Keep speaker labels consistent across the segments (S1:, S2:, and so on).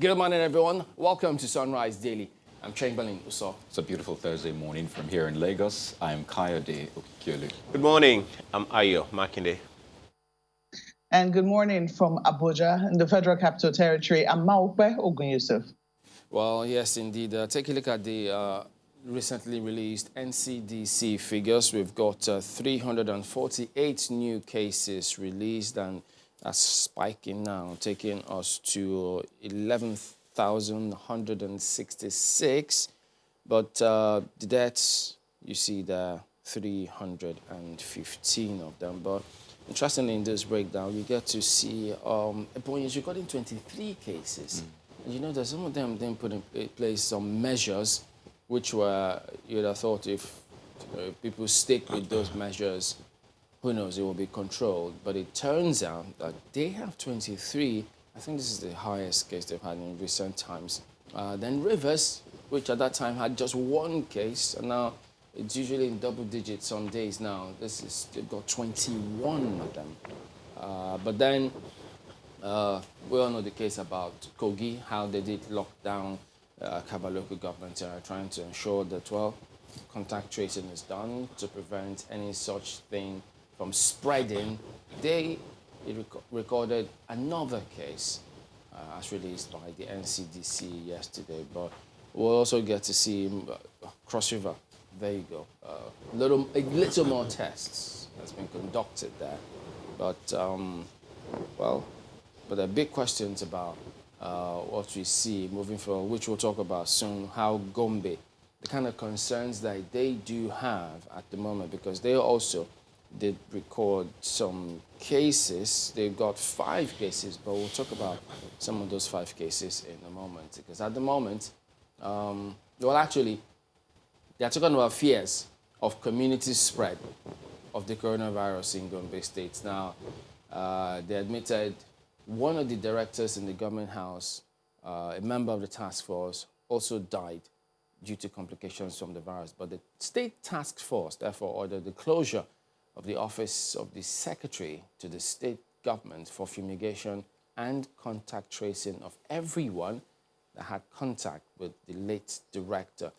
S1: Good morning, everyone. Welcome to Sunrise Daily. I'm Chamberlain Uso.
S2: It's a beautiful Thursday morning from here in Lagos. I'm Kayode Okikiolu.
S3: Good morning. I'm Ayo Makinde.
S4: And good morning from Abuja, in the Federal Capital Territory. I'm Maupe Ogun-Yusuf.
S1: Well, yes, indeed. Take a look at the recently released NCDC figures. We've got 348 new cases released, and that's spiking now, taking us to 11,166. But the deaths, you see there, 315 of them. But interestingly, in this breakdown, you get to see Ebonyi is recording 23 cases. And you know that some of them then put in place some measures which were, you'd have thought if people stick with those measures, who knows, it will be controlled. But it turns out that they have 23. I think this is the highest case they've had in recent times. Then Rivers, which at that time had just one case, and now it's usually in double digits some days now. They've got 21 of them. But then we all know the case about Kogi, how they did lock down Kaba local government, trying to ensure that, well, contact tracing is done to prevent any such thing from spreading. They recorded another case as released by the NCDC yesterday, but we'll also get to see Cross River. There you go. A little more tests has been conducted there, but well, but there are big questions about what we see moving forward, which we'll talk about soon. How Gombe, the kind of concerns that they do have at the moment, because they also did record some cases. They've got 5 cases, but we'll talk about some of those 5 cases in a moment. Because at the moment, well, actually, they're talking about fears of community spread of the coronavirus in Gombe State. Now, they admitted one of the directors in the government house, a member of the task force, also died due to complications from the virus. But the state task force, therefore, ordered the closure of the office of the secretary to the state government for fumigation and contact tracing of everyone that had contact with the late director.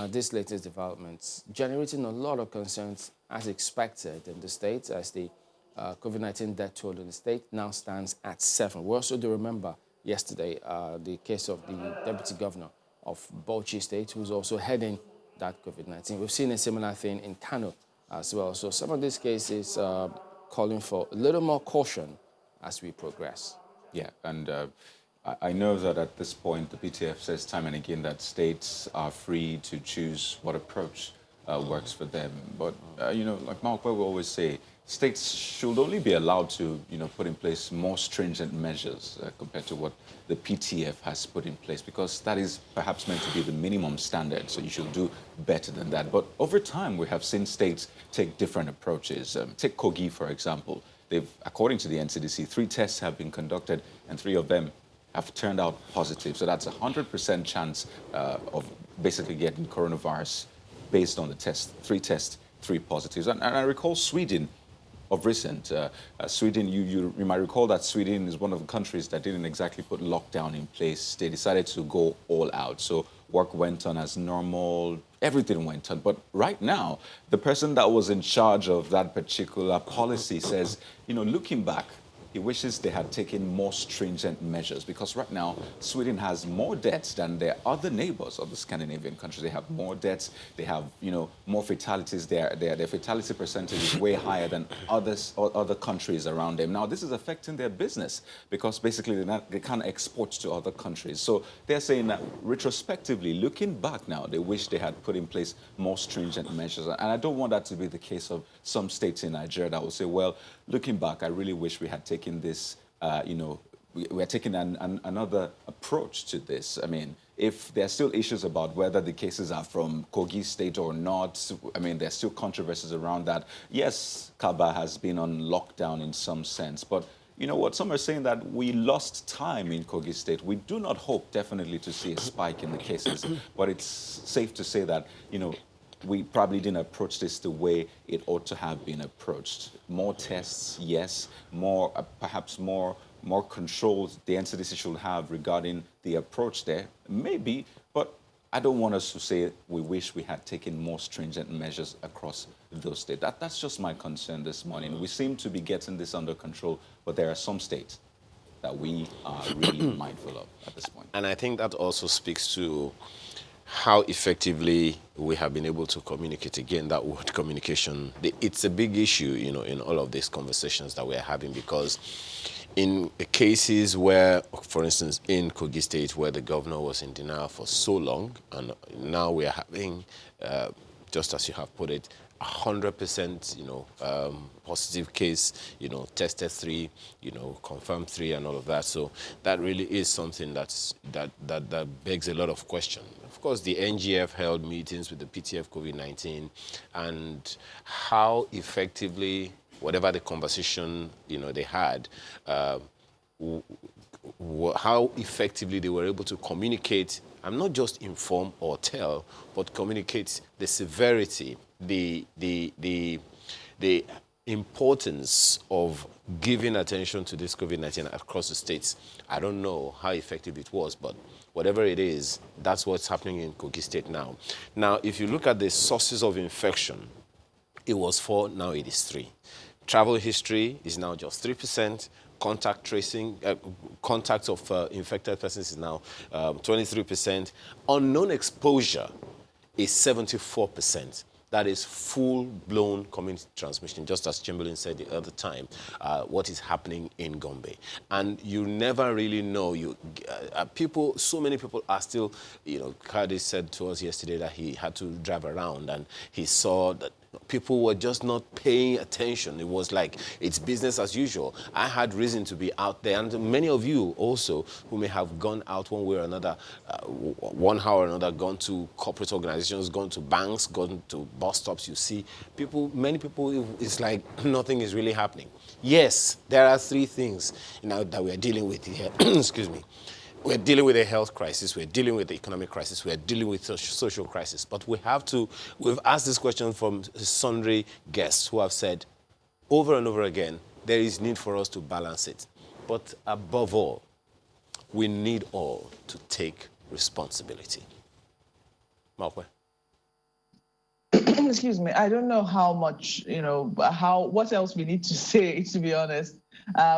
S1: This latest developments generating a lot of concerns as expected in the state, as the COVID-19 death toll in the state now stands at 7. We also do remember yesterday the case of the deputy governor of Bauchi State, who's also heading that COVID-19. We've seen a similar thing in Kano as well. So some of these cases calling for a little more caution as we progress.
S2: Yeah, and I know that at this point, the PTF says time and again that states are free to choose what approach works for them. But, you know, like Mark, we always say, states should only be allowed to, put in place more stringent measures compared to what the PTF has put in place, because that is perhaps meant to be the minimum standard. So you should do better than that. But over time, we have seen states take different approaches. Take Kogi, for example. According to the NCDC, 3 tests have been conducted, and 3 of them have turned out positive. So that's a 100% chance of basically getting coronavirus based on the test. 3 tests, 3 positives. And I recall Sweden of recent. Sweden, you might recall that Sweden is one of the countries that didn't exactly put lockdown in place. They decided to go all out. So work went on as normal, everything went on. But right now, the person that was in charge of that particular policy says, looking back, he wishes they had taken more stringent measures, because right now, Sweden has more deaths than their other neighbors of the Scandinavian countries. They have more deaths, they have, more fatalities. Their fatality percentage is way higher than other countries around them. Now, this is affecting their business, because basically they can't export to other countries. So they're saying that retrospectively, looking back now, they wish they had put in place more stringent measures. And I don't want that to be the case of some states in Nigeria that will say, well, looking back, I really wish we had taken this, we're taking another approach to this. I mean, if there are still issues about whether the cases are from Kogi State or not, I mean, there's still controversies around that. Yes, Kaba has been on lockdown in some sense, but you know what? Some are saying that we lost time in Kogi State. We do not hope definitely to see a spike in the cases, but it's safe to say that, we probably didn't approach this the way it ought to have been approached. More tests, yes. More, perhaps more more controls the NCDC should have regarding the approach there? Maybe, but I don't want us to say we wish we had taken more stringent measures across those states. That's just my concern this morning. We seem to be getting this under control, but there are some states that we are really mindful of at this point.
S3: And I think that also speaks to how effectively we have been able to communicate. Again, that word communication, it's a big issue, you know, in all of these conversations that we are having, because in cases where, for instance, in Kogi State, where the governor was in denial for so long, and now we are having, just as you have put it, 100%, positive case, tested 3, confirmed 3, and all of that. So that really is something that begs a lot of question. Of course, the NGF held meetings with the PTF COVID-19, and how effectively, whatever the conversation they had, how effectively they were able to communicate, and not just inform or tell, but communicate the severity, the importance of giving attention to this COVID-19 across the states. I don't know how effective it was, but whatever it is, that's what's happening in Kogi State now. Now, if you look at the sources of infection, it was 4, now it is 3. Travel history is now just 3%. Contact tracing, contacts of infected persons is now 23%. Unknown exposure is 74%. That is full-blown community transmission, just as Chamberlain said the other time, what is happening in Gombe. And you never really know. So many people are still, Cardi said to us yesterday that he had to drive around and he saw that people were just not paying attention. It was like it's business as usual. I had reason to be out there, and many of you also who may have gone out one way or another, one how or another, gone to corporate organizations, gone to banks, gone to bus stops. You see many people, it's like nothing is really happening. Yes, there are 3 things that we are dealing with here. Excuse me. We're dealing with a health crisis, we're dealing with the economic crisis, we're dealing with social crisis. But we've asked this question from sundry guests who have said over and over again, there is need for us to balance it. But above all, we need all to take responsibility. Malkwe?
S4: Excuse me, I don't know how much, what else we need to say, to be honest.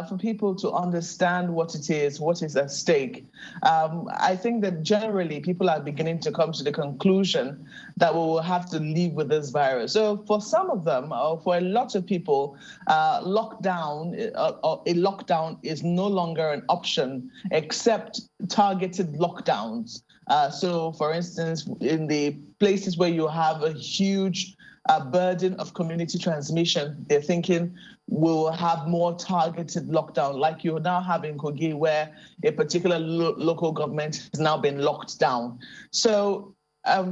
S4: For people to understand what it is, what is at stake. I think that generally people are beginning to come to the conclusion that we will have to live with this virus. So for some of them, or for a lot of people, a lockdown is no longer an option except targeted lockdowns. So for instance, in the places where you have a huge burden of community transmission, they're thinking we'll have more targeted lockdown, like you now have in Kogi, where a particular local government has now been locked down. So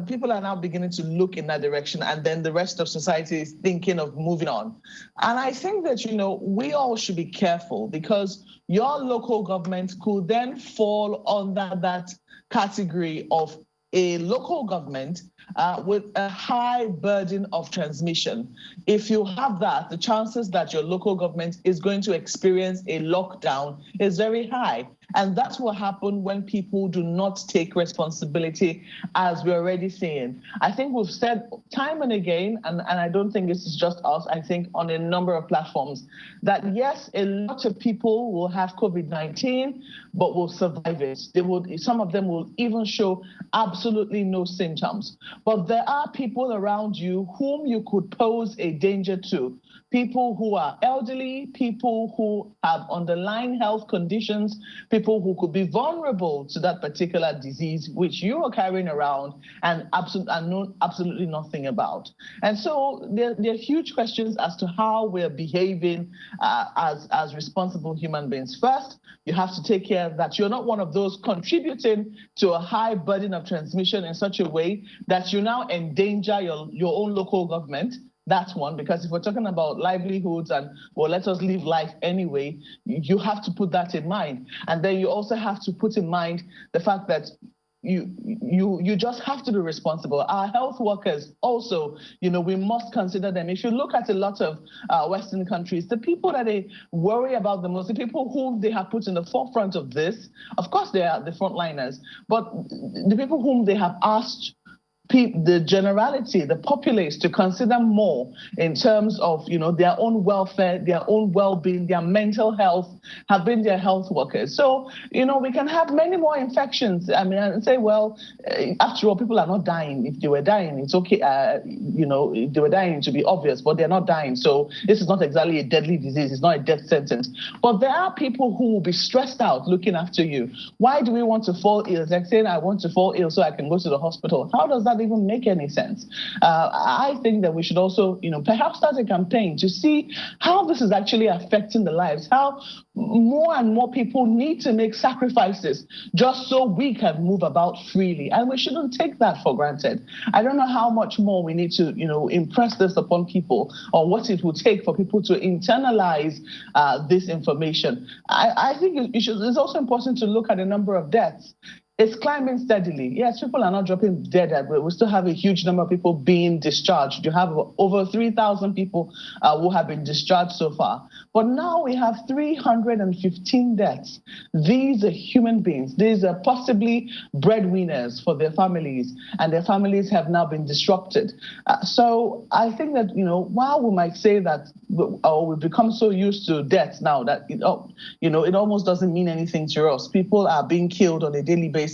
S4: people are now beginning to look in that direction, and then the rest of society is thinking of moving on. And I think that, we all should be careful, because your local government could then fall under that category of a local government with a high burden of transmission. If you have that, the chances that your local government is going to experience a lockdown is very high. And that's what happens when people do not take responsibility, as we're already seeing. I think we've said time and again, and I don't think this is just us, I think on a number of platforms, that yes, a lot of people will have COVID-19, but will survive it. Some of them will even show absolutely no symptoms. But there are people around you whom you could pose a danger to. People who are elderly, people who have underlying health conditions, people who could be vulnerable to that particular disease, which you are carrying around and know absolutely nothing about. And so there are huge questions as to how we're behaving as responsible human beings. First, you have to take care that you're not one of those contributing to a high burden of transmission in such a way that you now endanger your own local government. That's one, because if we're talking about livelihoods and, well, let us live life anyway, you have to put that in mind. And then you also have to put in mind the fact that you just have to be responsible. Our health workers also, we must consider them. If you look at a lot of Western countries, the people that they worry about the most, the people whom they have put in the forefront of this, of course they are the frontliners, but the people whom they have asked the generality, the populace, to consider more in terms of, their own welfare, their own well-being, their mental health, have been their health workers. So, we can have many more infections. I mean, I say, well, after all, people are not dying. If they were dying, it's okay. If they were dying, to be obvious, but they're not dying. So this is not exactly a deadly disease. It's not a death sentence. But there are people who will be stressed out looking after you. Why do we want to fall ill? It's like saying, I want to fall ill so I can go to the hospital. How does that even make any sense? I think that we should also, perhaps start a campaign to see how this is actually affecting the lives, how more and more people need to make sacrifices just so we can move about freely. And we shouldn't take that for granted. I don't know how much more we need to, impress this upon people, or what it will take for people to internalize this information. I think it's also important to look at the number of deaths. It's climbing steadily. Yes, people are not dropping dead, but we still have a huge number of people being discharged. You have over 3,000 people who have been discharged so far. But now we have 315 deaths. These are human beings. These are possibly breadwinners for their families, and their families have now been disrupted. So I think that, while we might say that, we've become so used to death now that, it almost doesn't mean anything to us. People are being killed on a daily basis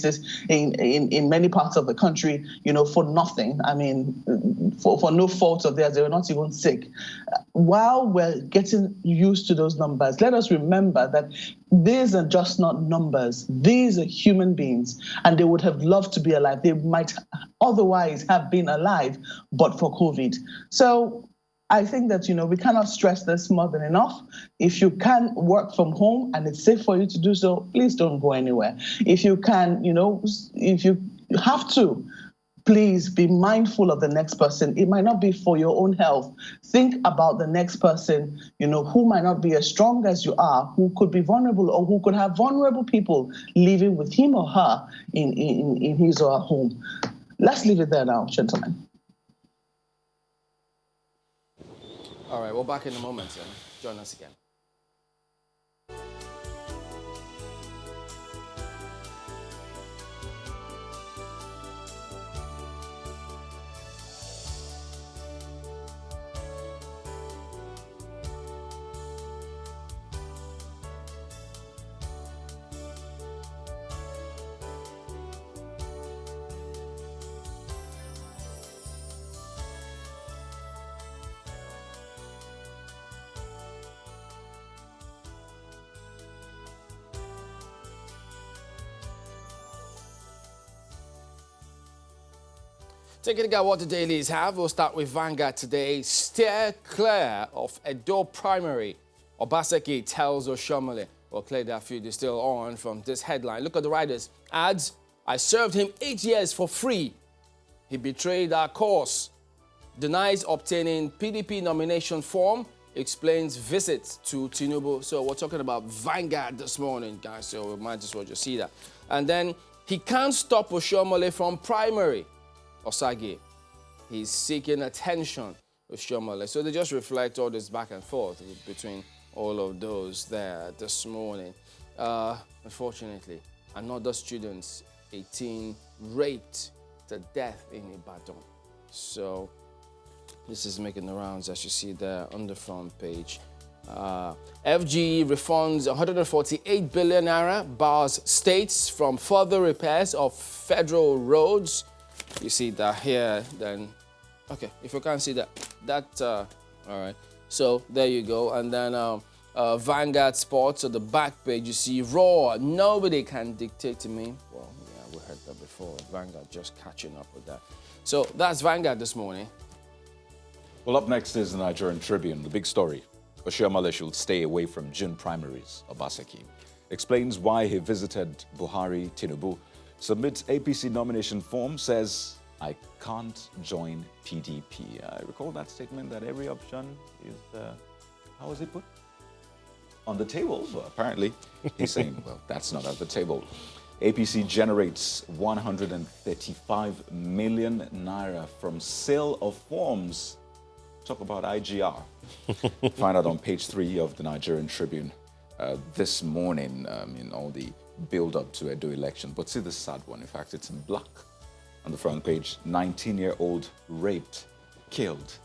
S4: in many parts of the country, for nothing. I mean, for no fault of theirs, they were not even sick. While we're getting used to those numbers, let us remember that these are just not numbers. These are human beings, and they would have loved to be alive. They might otherwise have been alive, but for COVID. So I think that, we cannot stress this more than enough. If you can work from home and it's safe for you to do so, please don't go anywhere. If you can, if you have to, please be mindful of the next person. It might not be for your own health. Think about the next person, who might not be as strong as you are, who could be vulnerable, or who could have vulnerable people living with him or her in his or her home. Let's leave it there now, gentlemen.
S1: All right, we're back in a moment. Join us again. Taking a look at what the dailies have, we'll start with Vanguard today. Steer clear of Edo primary. Obaseki tells Oshomole. Well, Clay Dafiud is still on from this headline. Look at the writers. Adds, I served him 8 years for free. He betrayed our cause. Denies obtaining PDP nomination form. Explains visit to Tinubu. So we're talking about Vanguard this morning, guys. So we might as well just see that. And then he can't stop Oshomole from primary. Osage, he's seeking attention with Shomole. So they just reflect all this back and forth between all of those there this morning. Unfortunately, another student, 18, raped to death in Ibadan. So this is making the rounds, as you see there on the front page. FGE refunds 148 billion naira, bars states from further repairs of federal roads. You see that here, then, okay, if you can't see that, all right. So there you go. And then Vanguard Sports, on the back page, you see Raw, nobody can dictate to me. Well, yeah, we heard that before. Vanguard just catching up with that. So that's Vanguard this morning.
S2: Well, up next is the Nigerian Tribune, the big story. Oshiomhole should stay away from June primaries. Obaseki explains why he visited Buhari. Tinubu submits APC nomination form, says, I can't join PDP. I recall that statement that every option is, how was it put? On the table. Well, apparently, he's saying, well, that's not at the table. APC generates 135 million naira from sale of forms. Talk about IGR. Find out on page 3 of the Nigerian Tribune this morning in all the build-up to Edo election. But see the sad one. In fact, it's in black. On the front page, 19-year-old raped, killed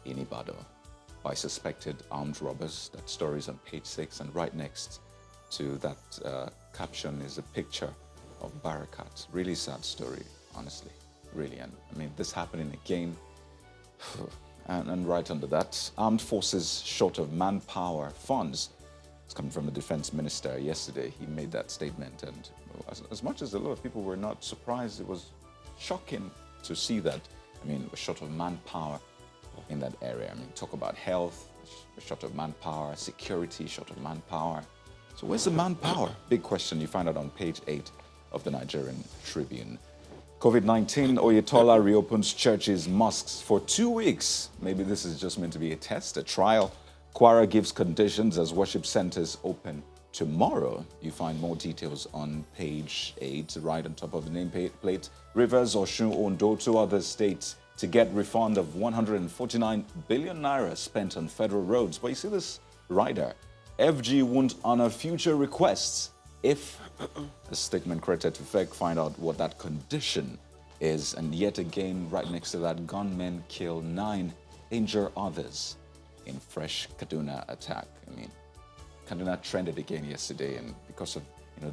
S2: in Ibadan by suspected armed robbers. That story is on page 6, and right next to that caption is a picture of Barakat. Really sad story, honestly, really. And I mean, this happening again. And right under that, armed forces short of manpower funds. It's coming from the defense minister yesterday. He made that statement, and as much as a lot of people were not surprised, it was shocking to see that. I mean, we're short of manpower in that area. I mean, talk about health, we're short of manpower, security, short of manpower. So where's the manpower? Big question. You find out on page 8 of the Nigerian Tribune. COVID-19, Oyetola reopens churches, mosques for 2 weeks. Maybe this is just meant to be a test, a trial. Kwara gives conditions as worship centers open tomorrow. You find more details on page 8, right on top of the nameplate. Rivers, Osun, Ondo, 2 other states to get refund of 149 billion naira spent on federal roads. But you see this rider, FG won't honor future requests if a statement credited to FEC. Find out what that condition is. And yet again, right next to that, gunmen kill 9, injure others in fresh Kaduna attack. I mean, Kaduna trended again yesterday, and because of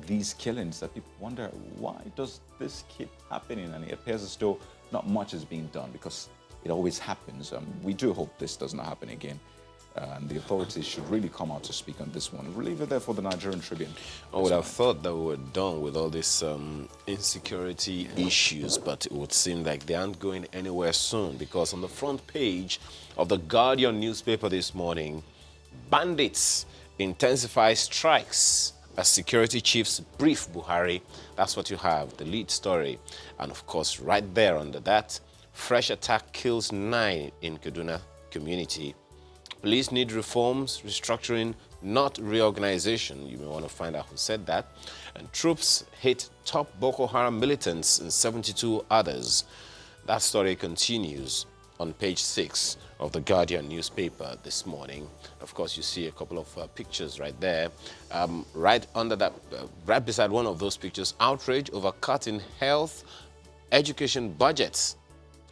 S2: these killings, that people wonder, why does this keep happening? And it appears as though not much is being done, because it always happens. We do hope this does not happen again. And the authorities should really come out to speak on this one. We'll leave it there for the Nigerian Tribune.
S3: I would have thought that we were done with all these insecurity issues, but it would seem like they aren't going anywhere soon, because on the front page of the Guardian newspaper this morning, bandits intensify strikes as security chiefs brief Buhari. That's what you have, the lead story. And of course, right there under that, fresh attack kills 9 in Kaduna community. Police need reforms, restructuring, not reorganization. You may want to find out who said that. And troops hit top Boko Haram militants and 72 others. That story continues on page 6 of the Guardian newspaper this morning. Of course, you see a couple of pictures right there. Right under that, right beside one of those pictures, outrage over cut in health, education budgets.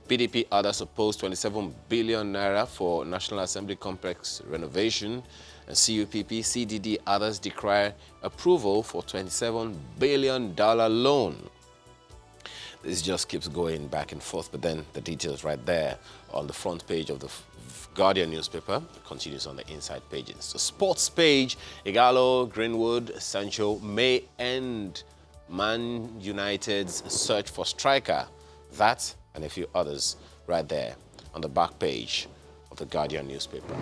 S3: PDP others oppose 27 billion naira for National Assembly complex renovation. And CUPP, CDD others declare approval for $27 billion loan. This just keeps going back and forth, but then the details right there on the front page of the Guardian newspaper continues on the inside pages. The sports page, Igalo, Greenwood, Sancho may end Man United's search for striker. That and a few others right there on the back page of the Guardian newspaper.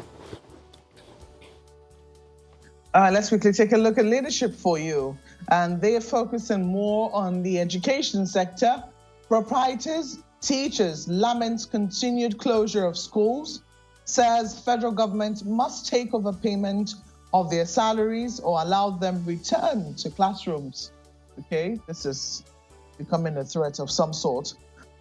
S4: Let's quickly take a look at leadership for you. And they are focusing more on the education sector. Proprietors, teachers lament continued closure of schools, says federal government must take over payment of their salaries or allow them return to classrooms. Okay, this is becoming a threat of some sort.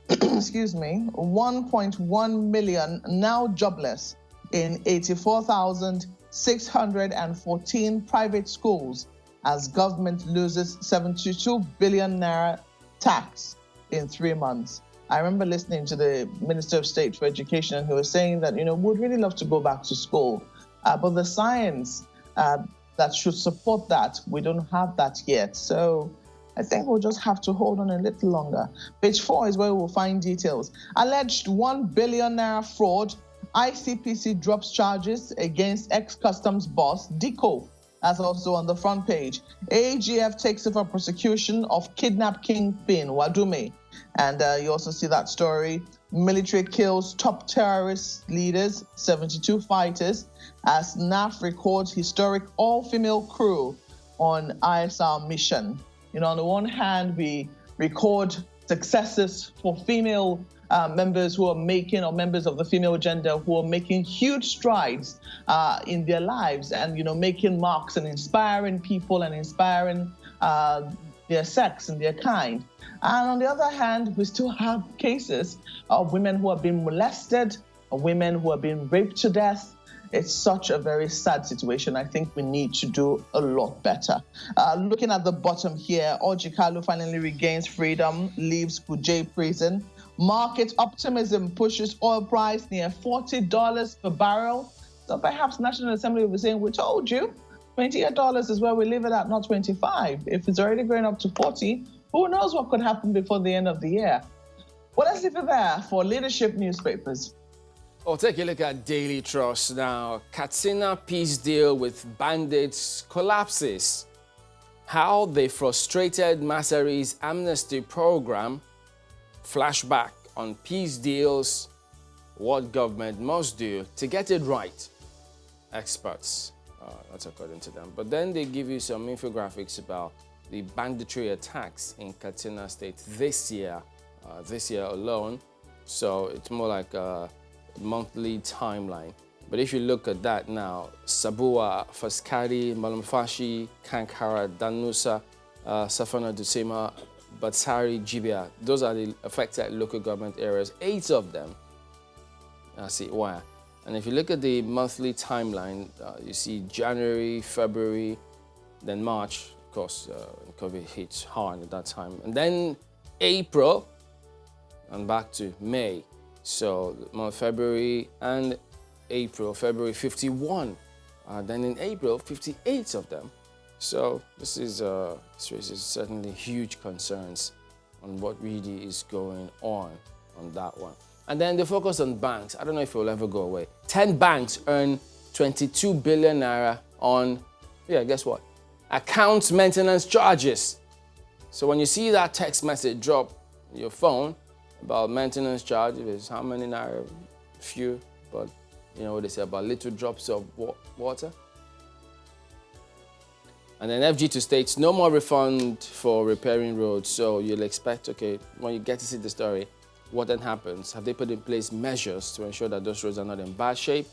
S4: Excuse me, 1.1 million now jobless in 84,614 private schools as government loses 72 billion naira tax in 3 months. I remember listening to the Minister of State for Education who was saying that, we'd really love to go back to school, but the science that should support that, we don't have that yet. So I think we'll just have to hold on a little longer. Page 4 is where we'll find details. Alleged 1 billion naira fraud. ICPC drops charges against ex-customs boss Diko. That's also on the front page. AGF takes over prosecution of kidnap kingpin Wadume. And you also see that story. Military kills top terrorist leaders, 72 fighters, as NAF records historic all-female crew on ISR mission. On the one hand, we record successes for female members who are making, or members of the female gender who are making huge strides in their lives and, making marks and inspiring people and inspiring their sex and their kind. And on the other hand, we still have cases of women who have been molested, of women who have been raped to death. It's such a very sad situation. I think we need to do a lot better. Looking at the bottom here, Orji Kalu finally regains freedom, leaves Kuje prison. Market optimism pushes oil price near $40 per barrel. So perhaps National Assembly will be saying, we told you, $28 is where we leave it at, not 25. If it's already going up to 40, who knows what could happen before the end of the year? Well, let's leave it there for leadership newspapers.
S1: Oh, take a look at Daily Trust now. Katsina peace deal with bandits collapses. How they frustrated Masari's amnesty program. Flashback on peace deals. What government must do to get it right. Experts. That's according to them. But then they give you some infographics about the banditry attacks in Katsina State this year alone. So it's more like a monthly timeline. But if you look at that now, Sabua, Faskari, Malumfashi, Kankara, Danusa, Safana Dusema, Batsari, Jibia, those are the affected local government areas, 8 of them. I see why. And if you look at the monthly timeline, you see January, February, then March, of course, COVID hits hard at that time. And then April, and back to May. So month February and April, February 51. Then in April, 58 of them. So this raises certainly huge concerns on what really is going on that one. And then the focus on banks. I don't know if it will ever go away. 10 banks earn 22 billion naira on, guess what? Account maintenance charges. So when you see that text message drop on your phone about maintenance charges, it's how many naira? Few, but you know what they say about little drops of water. And then FG2 states no more refund for repairing roads. So you'll expect, okay, when you get to see the story, what then happens? Have they put in place measures to ensure that those roads are not in bad shape?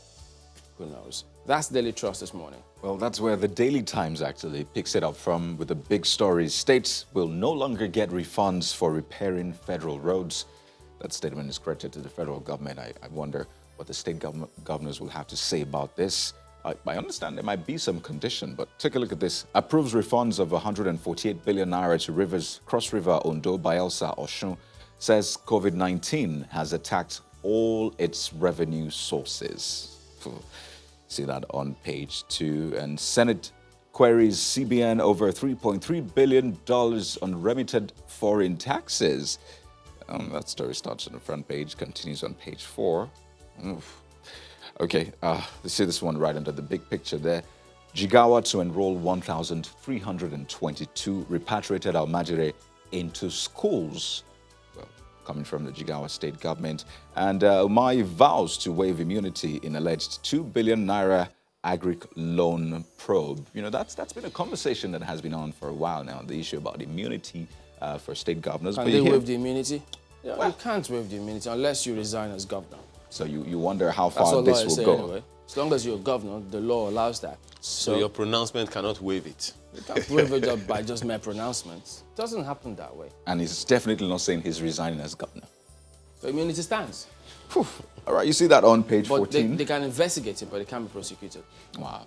S1: Who knows? That's Daily Trust this morning.
S2: Well, that's where the Daily Times actually picks it up from with the big stories. States will no longer get refunds for repairing federal roads. That statement is credited to the federal government. I wonder what the state governors will have to say about this. I understand there might be some condition, but take a look at this. Approves refunds of 148 billion naira to rivers, Cross River, Ondo, Bayelsa, Osun. Says COVID-19 has attacked all its revenue sources. See that on page 2. And Senate queries CBN over $3.3 billion unremitted foreign taxes. That story starts on the front page, continues on page 4. Oof. Okay, let's see this one right under the big picture there. Jigawa to enroll 1,322 repatriated Almajiri into schools. Well, coming from the Jigawa state government. And Umai vows to waive immunity in alleged 2 billion naira agric loan probe. You know, that's been a conversation that has been on for a while now, the issue about immunity for state governors.
S1: Can they waive the immunity? Yeah, well, you can't waive the immunity unless you resign as governor.
S2: So you wonder how far this will go.
S1: Anyway. As long as you're a governor, the law allows that.
S3: So your pronouncement cannot waive it.
S1: You can't waive it up by just mere pronouncements. It doesn't happen that way.
S2: And he's definitely not saying he's resigning as governor.
S1: So immunity stands.
S2: Whew. All right, you see that on page 14?
S1: They can investigate it, but it can't be prosecuted.
S2: Wow.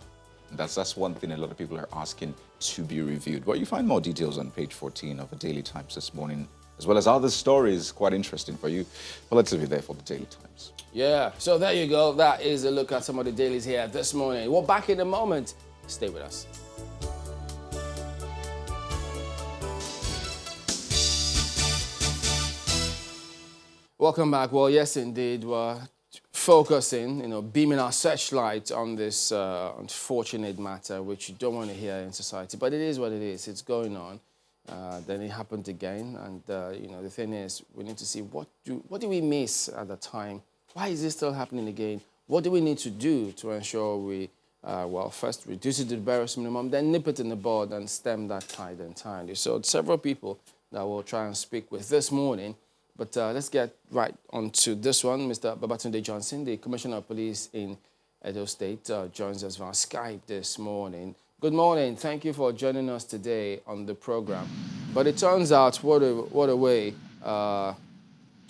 S2: That's one thing a lot of people are asking to be reviewed. Well, you find more details on page 14 of the Daily Times this morning, as well as other stories quite interesting for you. But let's leave it there for the Daily Times.
S1: Yeah, so there you go. That is a look at some of the dailies here this morning. We're back in a moment. Stay with us. Welcome back. Well, yes, indeed, we're focusing, beaming our searchlight on this unfortunate matter, which you don't want to hear in society. But it is what it is. It's going on. Then it happened again. And, the thing is, we need to see what do we miss at the time? Why is this still happening again? What do we need to do to ensure we, first reduce it to the barest minimum, then nip it in the bud and stem that tide entirely? So several people that we'll try and speak with this morning. But let's get right on to this one. Mr. Babatunde Johnson, the Commissioner of Police in Edo State, joins us via Skype this morning. Good morning. Thank you for joining us today on the program. But it turns out, what a way to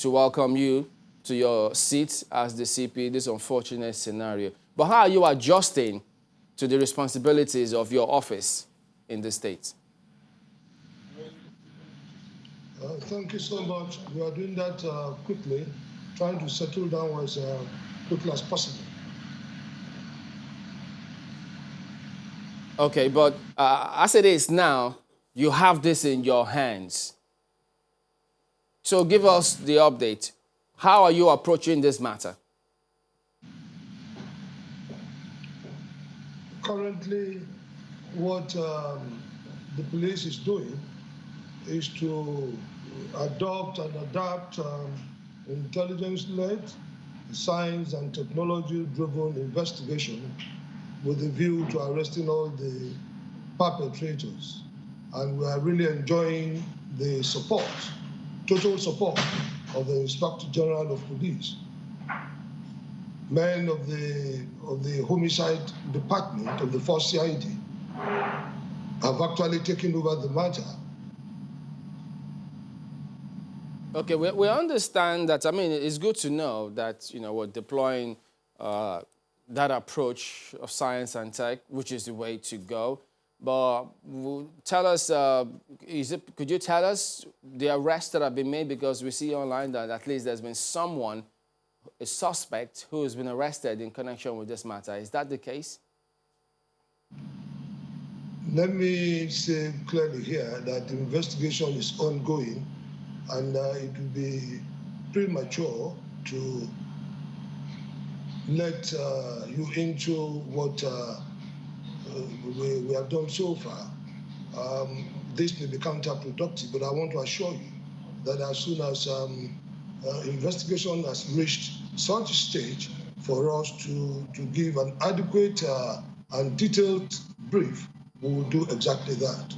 S1: welcome you to your seat as the CP, this unfortunate scenario. But how are you adjusting to the responsibilities of your office in the States?
S5: Thank you so much. We are doing that quickly, trying to settle down as quickly as possible.
S1: Okay, but as it is now, you have this in your hands. So give us the update. How are you approaching this matter?
S5: Currently, what the police is doing is to adopt and adapt intelligence-led, science and technology-driven investigation with a view to arresting all the perpetrators. And we are really enjoying the support, total support of the Inspector General of Police. Men of the homicide department of the Force CID have actually taken over the matter.
S1: Okay, we understand that. I mean, it's good to know that, you know, we're deploying that approach of science and tech, which is the way to go. But tell us, could you tell us the arrests that have been made? Because we see online that at least there's been someone, a suspect, who has been arrested in connection with this matter. Is that the case?
S5: Let me say clearly here that the investigation is ongoing, and it would be premature to let you into what we have done so far. This may be counterproductive, but I want to assure you that as soon as investigation has reached such a stage for us to give an adequate and detailed brief, we will do exactly that.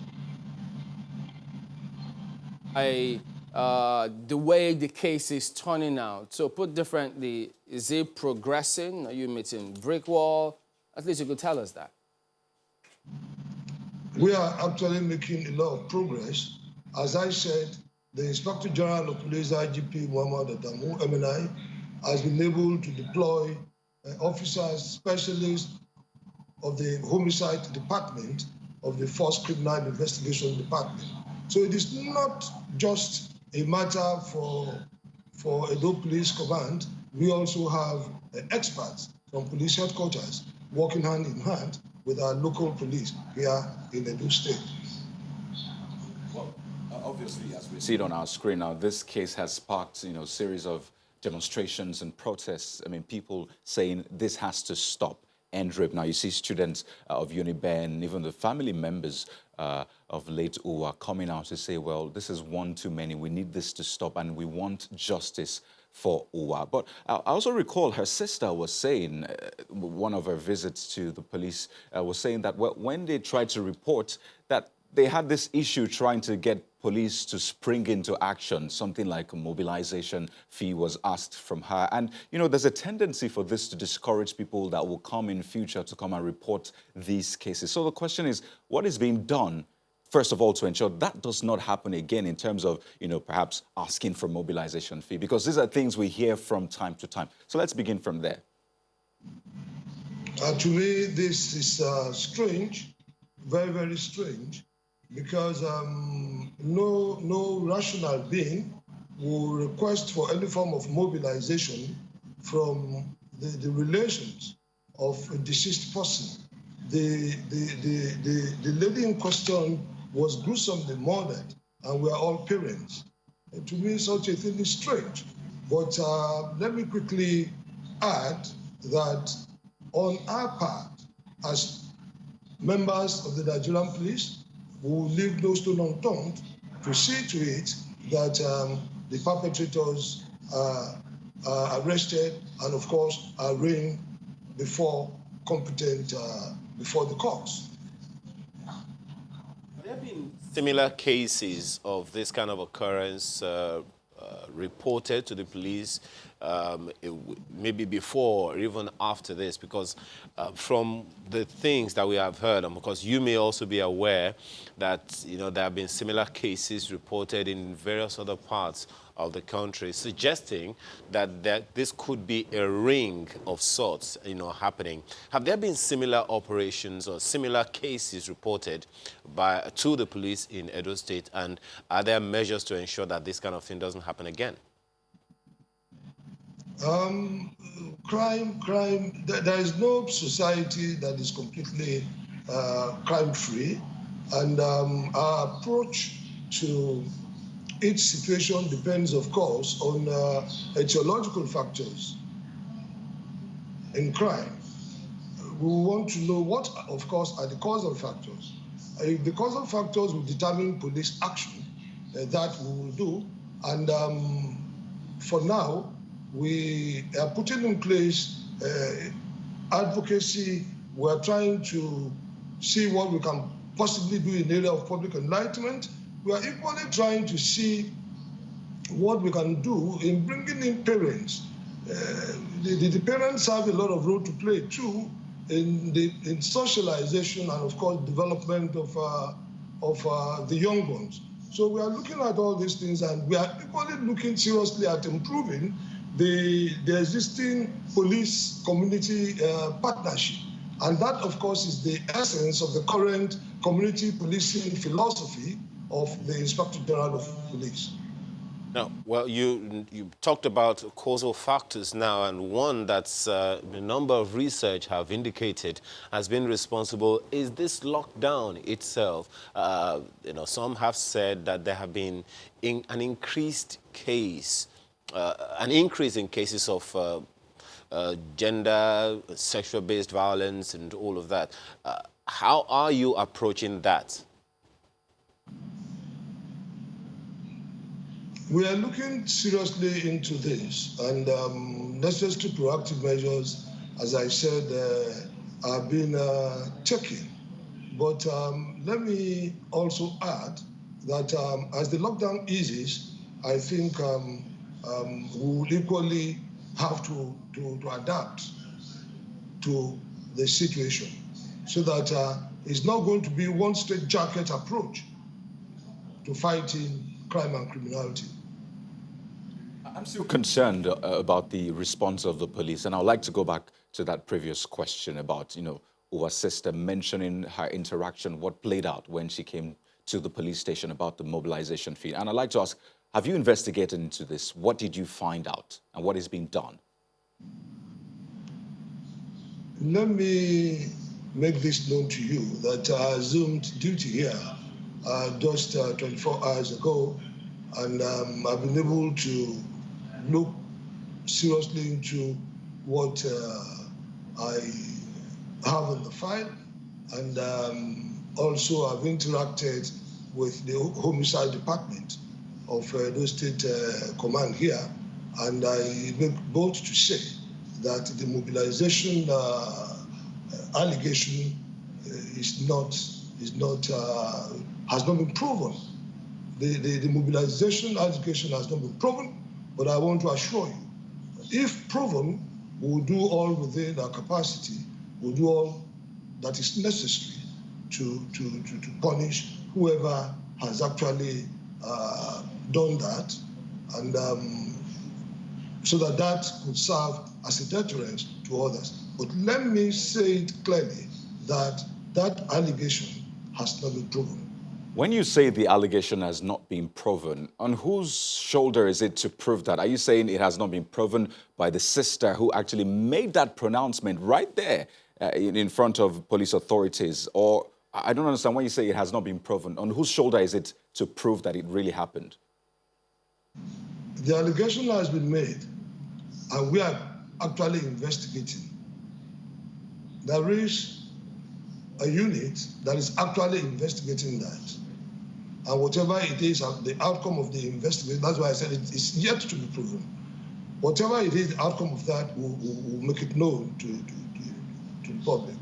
S1: The way the case is turning out. So put differently, is it progressing? Are you meeting brick wall? At least you could tell us that.
S5: We are actually making a lot of progress. As I said, the Inspector General of Police, IGP Muhammad Adamu, MNI, has been able to deploy officers, specialists of the homicide department of the Force Criminal Investigation Department. So it is not just a matter for Edo Police Command. We also have experts from police headquarters working hand in hand with our local police here in Edo State.
S2: Well, obviously, as we see it on our screen now, this case has sparked, you know, a series of demonstrations and protests. I mean, people saying this has to stop. End rape. Now you see students of UNIBEN, even the family members of late Uwa coming out to say, well, this is one too many. We need this to stop and we want justice for Uwa. But I also recall her sister was saying, one of her visits to the police was saying that when they tried to report that they had this issue trying to get police to spring into action, something like a mobilization fee was asked from her. And, you know, there's a tendency for this to discourage people that will come in future to come and report these cases. So the question is, what is being done, first of all, to ensure that does not happen again in terms of, you know, perhaps asking for mobilization fee? Because these are things we hear from time to time. So let's begin from there.
S5: To me, this is strange, very, very strange. Because no rational being will request for any form of mobilization from the relations of a deceased person. The lady in question was gruesomely murdered, and we are all parents. And to me, such a thing is strange. But let me quickly add that on our part, as members of the Nigerian police, we will leave no stone unturned to see to it that the perpetrators are arrested and, of course, are arraigned before competent, before the courts.
S3: Have there been similar cases of this kind of occurrence reported to the police maybe before or even after this? Because from the things that we have heard, and because you may also be aware that, you know, there have been similar cases reported in various other parts of the country, suggesting that this could be a ring of sorts, you know, happening. Have there been similar operations or similar cases reported to the police in Edo State, and are there measures to ensure that this kind of thing doesn't happen again?
S5: Crime, there is no society that is completely crime-free, and our approach to each situation depends, of course, on etiological factors in crime. We want to know what, of course, are the causal factors. If the causal factors will determine police action, that we will do. And for now, we are putting in place advocacy. We're trying to see what we can possibly do in the area of public enlightenment. We are equally trying to see what we can do in bringing in parents. The parents have a lot of role to play too in socialization and, of course, development of the young ones. So we are looking at all these things, and we are equally looking seriously at improving the existing police community partnership. And that, of course, is the essence of the current community policing philosophy of the Inspector General of Police.
S3: Now, well, you talked about causal factors now, and one that's a number of research have indicated has been responsible is this lockdown itself. You know, some have said that there have been an increase in cases of gender, sexual-based violence, and all of that. How are you approaching that?
S5: We are looking seriously into this, and necessary proactive measures, as I said, are being taken. But let me also add that as the lockdown eases, I think we will equally have to adapt to the situation, so that it's not going to be one straitjacket approach to fighting crime and criminality.
S2: I'm still concerned about the response of the police, and I'd like to go back to that previous question about, you know, our sister mentioning her interaction, what played out when she came to the police station about the mobilization fee. And I'd like to ask, have you investigated into this? What did you find out, and what is being done?
S5: Let me make this known to you that I assumed duty here just 24 hours ago, and I've been able to look seriously into what I have in the file, and also I've interacted with the homicide department of Edo State Command here, and I make bold to say that the mobilization allegation has not been proven. The mobilization allegation has not been proven, but I want to assure you, if proven, we'll do all within our capacity. We'll do all that is necessary to punish whoever has actually done that, and so that could serve as a deterrent to others. But let me say it clearly that allegation has not been proven.
S2: When you say the allegation has not been proven, on whose shoulder is it to prove that? Are you saying it has not been proven by the sister who actually made that pronouncement right there in front of police authorities? Or I don't understand when you say it has not been proven. On whose shoulder is it to prove that it really happened?
S5: The allegation has been made, and we are actually investigating. There is a unit that is actually investigating that. And whatever it is, the outcome of the investigation, that's why I said it is yet to be proven. Whatever it is, the outcome of that will make it known to the public.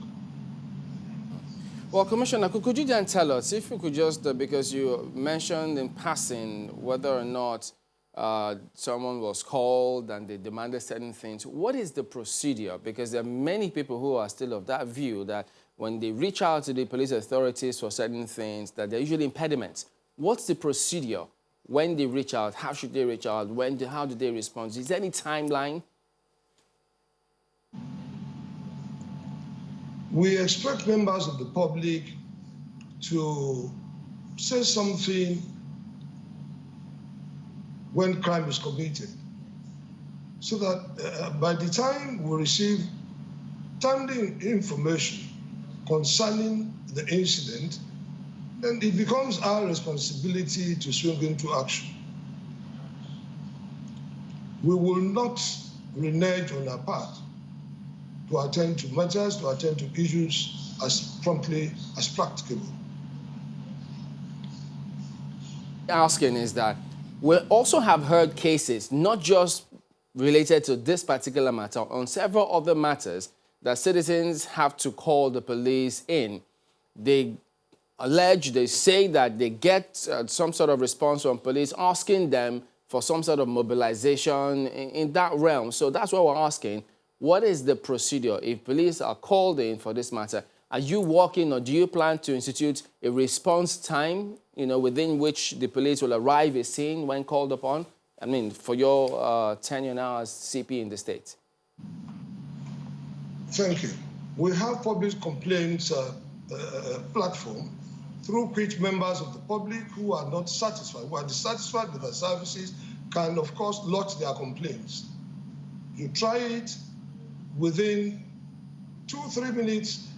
S1: Well, Commissioner, could you then tell us, if you could just, because you mentioned in passing whether or not someone was called and they demanded certain things. What is the procedure? Because there are many people who are still of that view that when they reach out to the police authorities for certain things, that they're usually impediments. What's the procedure when they reach out? How should they reach out? How do they respond? Is there any timeline?
S5: We expect members of the public to say something when crime is committed, so that by the time we receive timely information concerning the incident, then it becomes our responsibility to swing into action. We will not renege on our part to attend to matters, to attend to issues as promptly as practicable.
S1: Asking is that we also have heard cases, not just related to this particular matter, on several other matters that citizens have to call the police in. They allege, they say that they get some sort of response from police asking them for some sort of mobilization in that realm. So that's what we're asking. What is the procedure if police are called in for this matter? Are you working, or do you plan to institute a response time, within which the police will arrive at scene when called upon? I mean, for your tenure now as CP in the state.
S5: Thank you. We have public complaints platform through which members of the public who are not satisfied, who are dissatisfied with the services, can of course lodge their complaints. You try it, within 2-3 minutes,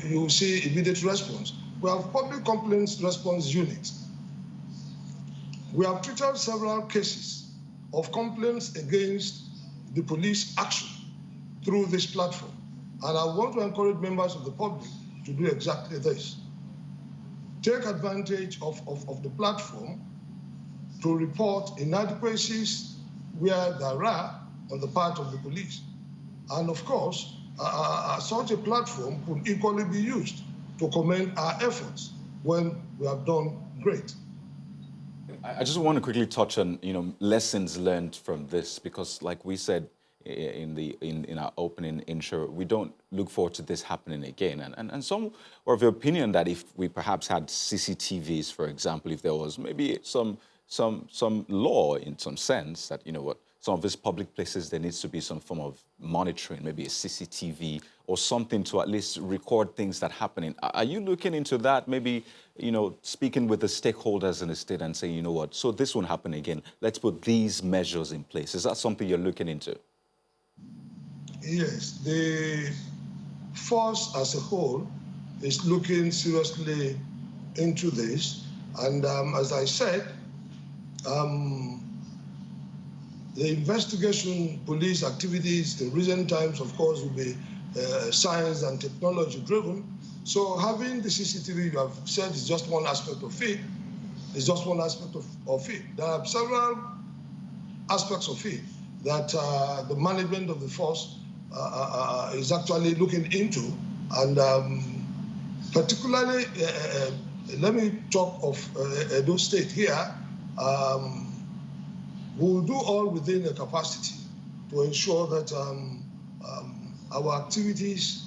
S5: you will see immediate response. We have public complaints response units. We have treated several cases of complaints against the police action through this platform. And I want to encourage members of the public to do exactly this. Take advantage of the platform to report inadequacies where there are on the part of the police. And of course, such a platform could equally be used to commend our efforts when we have done great.
S2: I just want to quickly touch on, lessons learned from this, because like we said in our opening intro, we don't look forward to this happening again. And some were of the opinion that if we perhaps had CCTVs, for example, if there was maybe some law in some sense that, some of these public places, there needs to be some form of monitoring, maybe a CCTV or something to at least record things that happen. Are you looking into that? Maybe, speaking with the stakeholders in the state and saying, so this won't happen again. Let's put these measures in place. Is that something you're looking into?
S5: Yes, the force as a whole is looking seriously into this. And as I said, the investigation police activities in recent times, of course, will be science and technology driven. So having the CCTV, you have said, is just one aspect of it. It's just one aspect of it. There are several aspects of it that the management of the force is actually looking into. And particularly, let me talk of Edo State here. We'll do all within the capacity to ensure that our activities,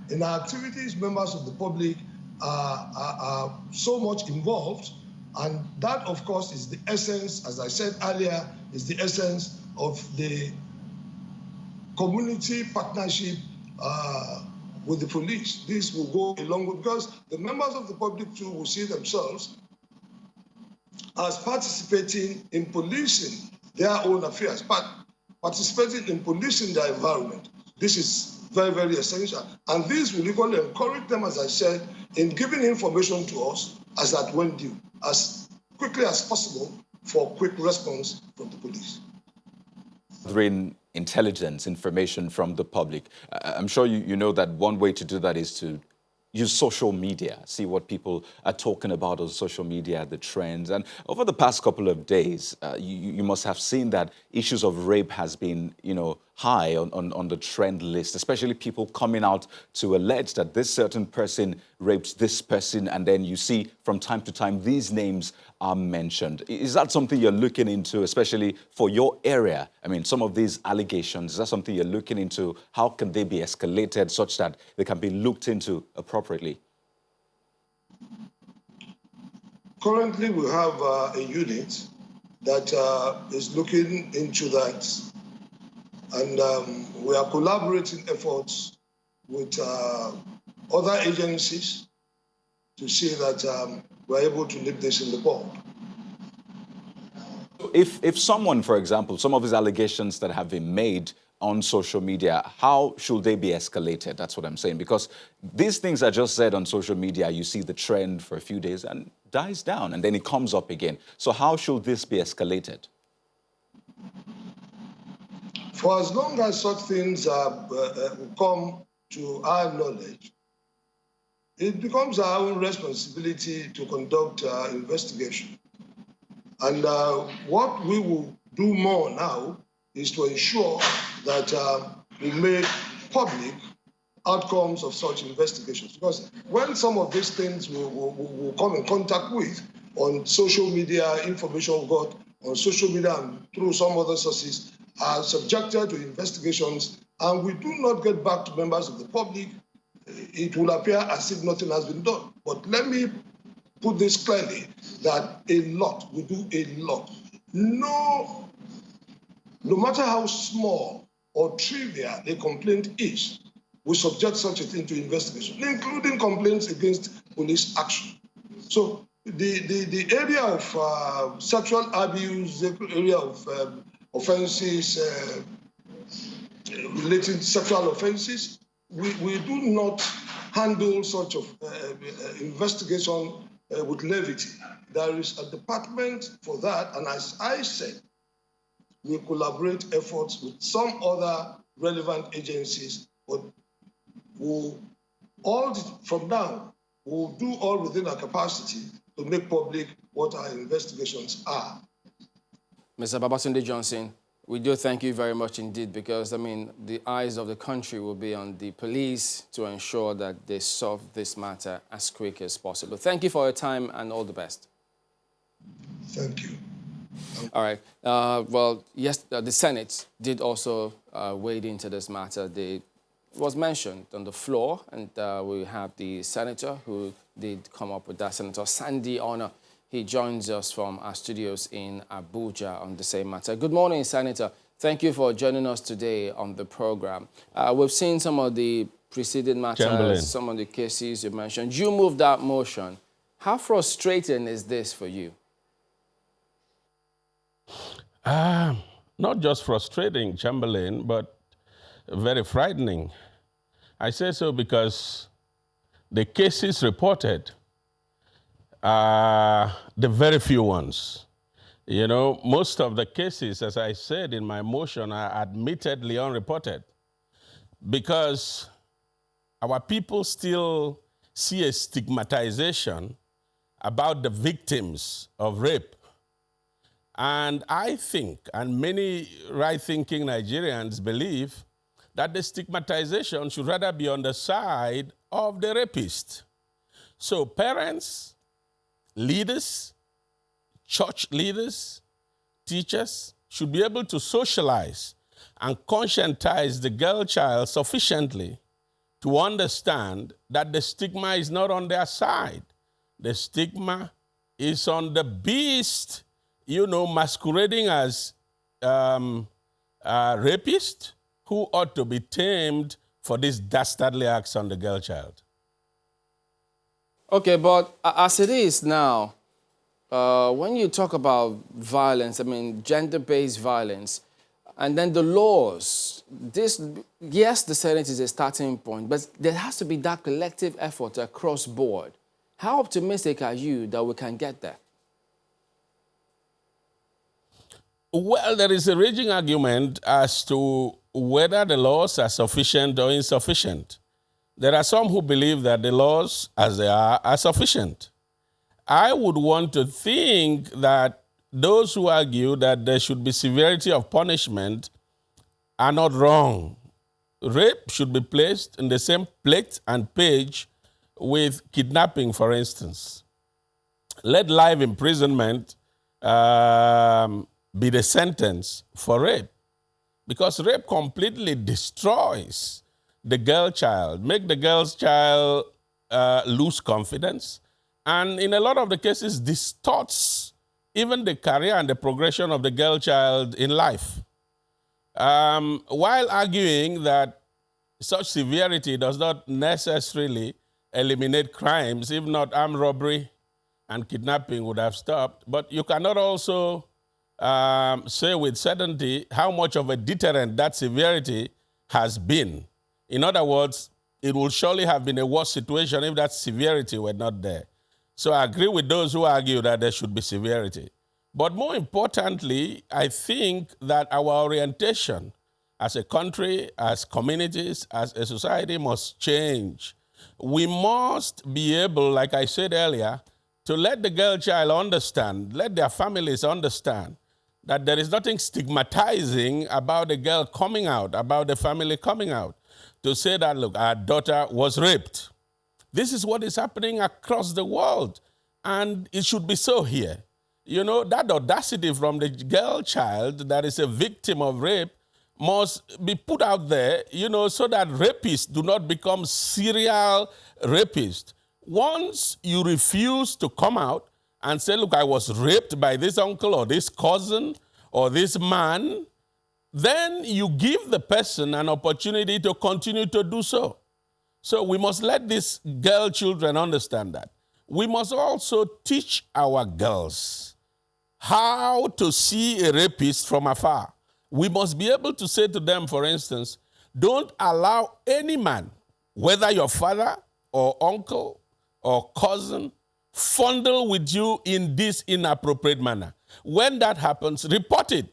S5: members of the public are so much involved. And that, of course, is the essence, as I said earlier, is the essence of the community partnership with the police. This will go a long way because the members of the public too will see themselves as participating in policing their own affairs, but participating in policing their environment. This is very, very essential. And this will equally encourage them, as I said, in giving information to us as at when due, as quickly as possible for quick response from the police.
S2: Intelligence, information from the public. I'm sure you know that one way to do that is to use social media, see what people are talking about on social media, the trends. And over the past couple of days, you must have seen that issues of rape has been, high on the trend list, especially people coming out to allege that this certain person raped this person, and then you see from time to time these names are mentioned. Is that something you're looking into, especially for your area? I mean, some of these allegations, is that something you're looking into? How can they be escalated such that they can be looked into appropriately?
S5: Currently, we have a unit that is looking into that, and we are collaborating efforts with other agencies to see that we're able to nip this in the bud.
S2: If someone, for example, some of these allegations that have been made on social media, how should they be escalated? That's what I'm saying. Because these things are just said on social media. You see the trend for a few days and dies down, and then it comes up again. So how should this be escalated?
S5: For as long as such things come to our knowledge, it becomes our own responsibility to conduct investigation. And what we will do more now is to ensure that we make public outcomes of such investigations. Because when some of these things we'll come in contact with on social media, information we got on social media and through some other sources are subjected to investigations, and we do not get back to members of the public, it will appear as if nothing has been done. But let me put this clearly, that we do a lot. No matter how small or trivial a complaint is, we subject such a thing to investigation, including complaints against police action. So the area of sexual abuse, the area of offenses related to sexual offenses, we do not handle such of investigation with levity. There is a department for that, and as I said, we collaborate efforts with some other relevant agencies, but from now, we'll do all within our capacity to make public what our investigations are.
S1: Mr. Babatunde Johnson, we do thank you very much indeed, because, I mean, the eyes of the country will be on the police to ensure that they solve this matter as quick as possible. Thank you for your time and all the best.
S5: Thank you.
S1: All right. Well, yes, the Senate did also wade into this matter. It was mentioned on the floor, and we have the senator who did come up with that, Senator Sandy Honor. He joins us from our studios in Abuja on the same matter. Good morning, Senator. Thank you for joining us today on the program. We've seen some of the preceding matters, some of the cases you mentioned. You moved that motion. How frustrating is this for you?
S6: Not just frustrating, Chamberlain, but very frightening. I say so because the cases reported are the very few ones. You know, most of the cases, as I said in my motion, are admittedly unreported because our people still see a stigmatization about the victims of rape. And I think, and many right-thinking Nigerians believe, that the stigmatization should rather be on the side of the rapist. So parents, leaders, church leaders, teachers should be able to socialize and conscientize the girl child sufficiently to understand that the stigma is not on their side. The stigma is on the beast, you know, masquerading as rapist, who ought to be tamed for these dastardly acts on the girl child.
S1: Okay, but as it is now, when you talk about violence, I mean, gender-based violence, and then the laws, yes, the Senate is a starting point, but there has to be that collective effort across board. How optimistic are you that we can get there?
S6: Well, there is a raging argument as to whether the laws are sufficient or insufficient. There are some who believe that the laws, as they are sufficient. I would want to think that those who argue that there should be severity of punishment are not wrong. Rape should be placed in the same plate and page with kidnapping, for instance. Let life imprisonment be the sentence for rape, because rape completely destroys the girl child, make the girl's child lose confidence, and in a lot of the cases distorts even the career and the progression of the girl child in life. While arguing that such severity does not necessarily eliminate crimes, if not armed robbery and kidnapping would have stopped, but you cannot also say with certainty how much of a deterrent that severity has been. In other words, it will surely have been a worse situation if that severity were not there. So I agree with those who argue that there should be severity. But more importantly, I think that our orientation as a country, as communities, as a society must change. We must be able, like I said earlier, to let the girl child understand, let their families understand that there is nothing stigmatizing about the girl coming out, about the family coming out, to say that, look, our daughter was raped. This is what is happening across the world, and it should be so here. You know, that audacity from the girl child that is a victim of rape must be put out there, you know, so that rapists do not become serial rapists. Once you refuse to come out and say, look, I was raped by this uncle or this cousin or this man, then you give the person an opportunity to continue to do so. So we must let these girl children understand that. We must also teach our girls how to see a rapist from afar. We must be able to say to them, for instance, don't allow any man, whether your father or uncle or cousin, fondle with you in this inappropriate manner. When that happens, report it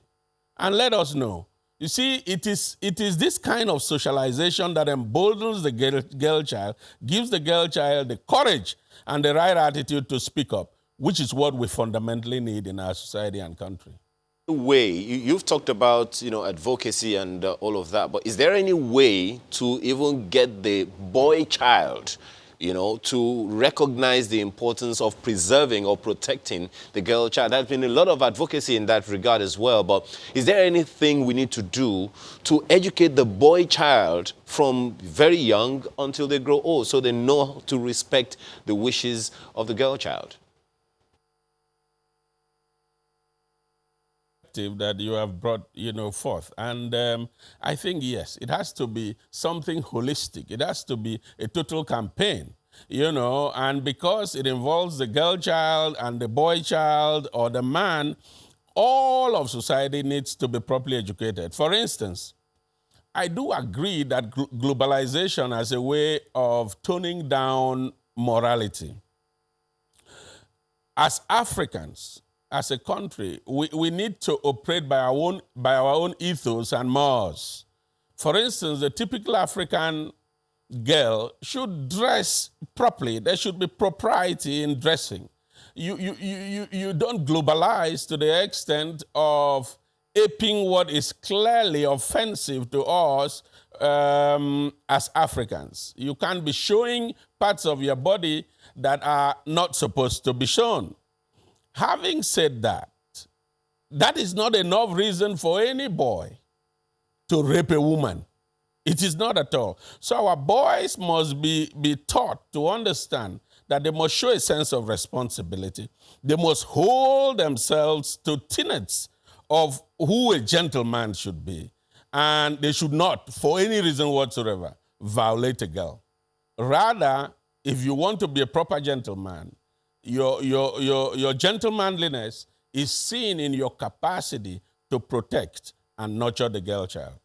S6: and let us know. You see, it is this kind of socialization that emboldens the girl child, gives the girl child the courage and the right attitude to speak up, which is what we fundamentally need in our society and country.
S3: Way you've talked about, you know, advocacy and all of that, but is there any way to even get the boy child, you know, to recognize the importance of preserving or protecting the girl child? There's been a lot of advocacy in that regard as well, but is there anything we need to do to educate the boy child from very young until they grow old so they know to respect the wishes of the girl child?
S6: That you have brought, you know, forth. And I think, yes, it has to be something holistic. It has to be a total campaign, you know, and because it involves the girl child and the boy child or the man, all of society needs to be properly educated. For instance, I do agree that globalization as a way of toning down morality. As Africans, as a country, we need to operate by our own ethos and mores. For instance, the typical African girl should dress properly. There should be propriety in dressing. You don't globalize to the extent of aping what is clearly offensive to us as Africans. You can't be showing parts of your body that are not supposed to be shown. Having said that, that is not enough reason for any boy to rape a woman. It is not at all. So our boys must be taught to understand that they must show a sense of responsibility. They must hold themselves to tenets of who a gentleman should be. And they should not, for any reason whatsoever, violate a girl. Rather, if you want to be a proper gentleman, your gentlemanliness is seen in your capacity to protect and nurture the girl child.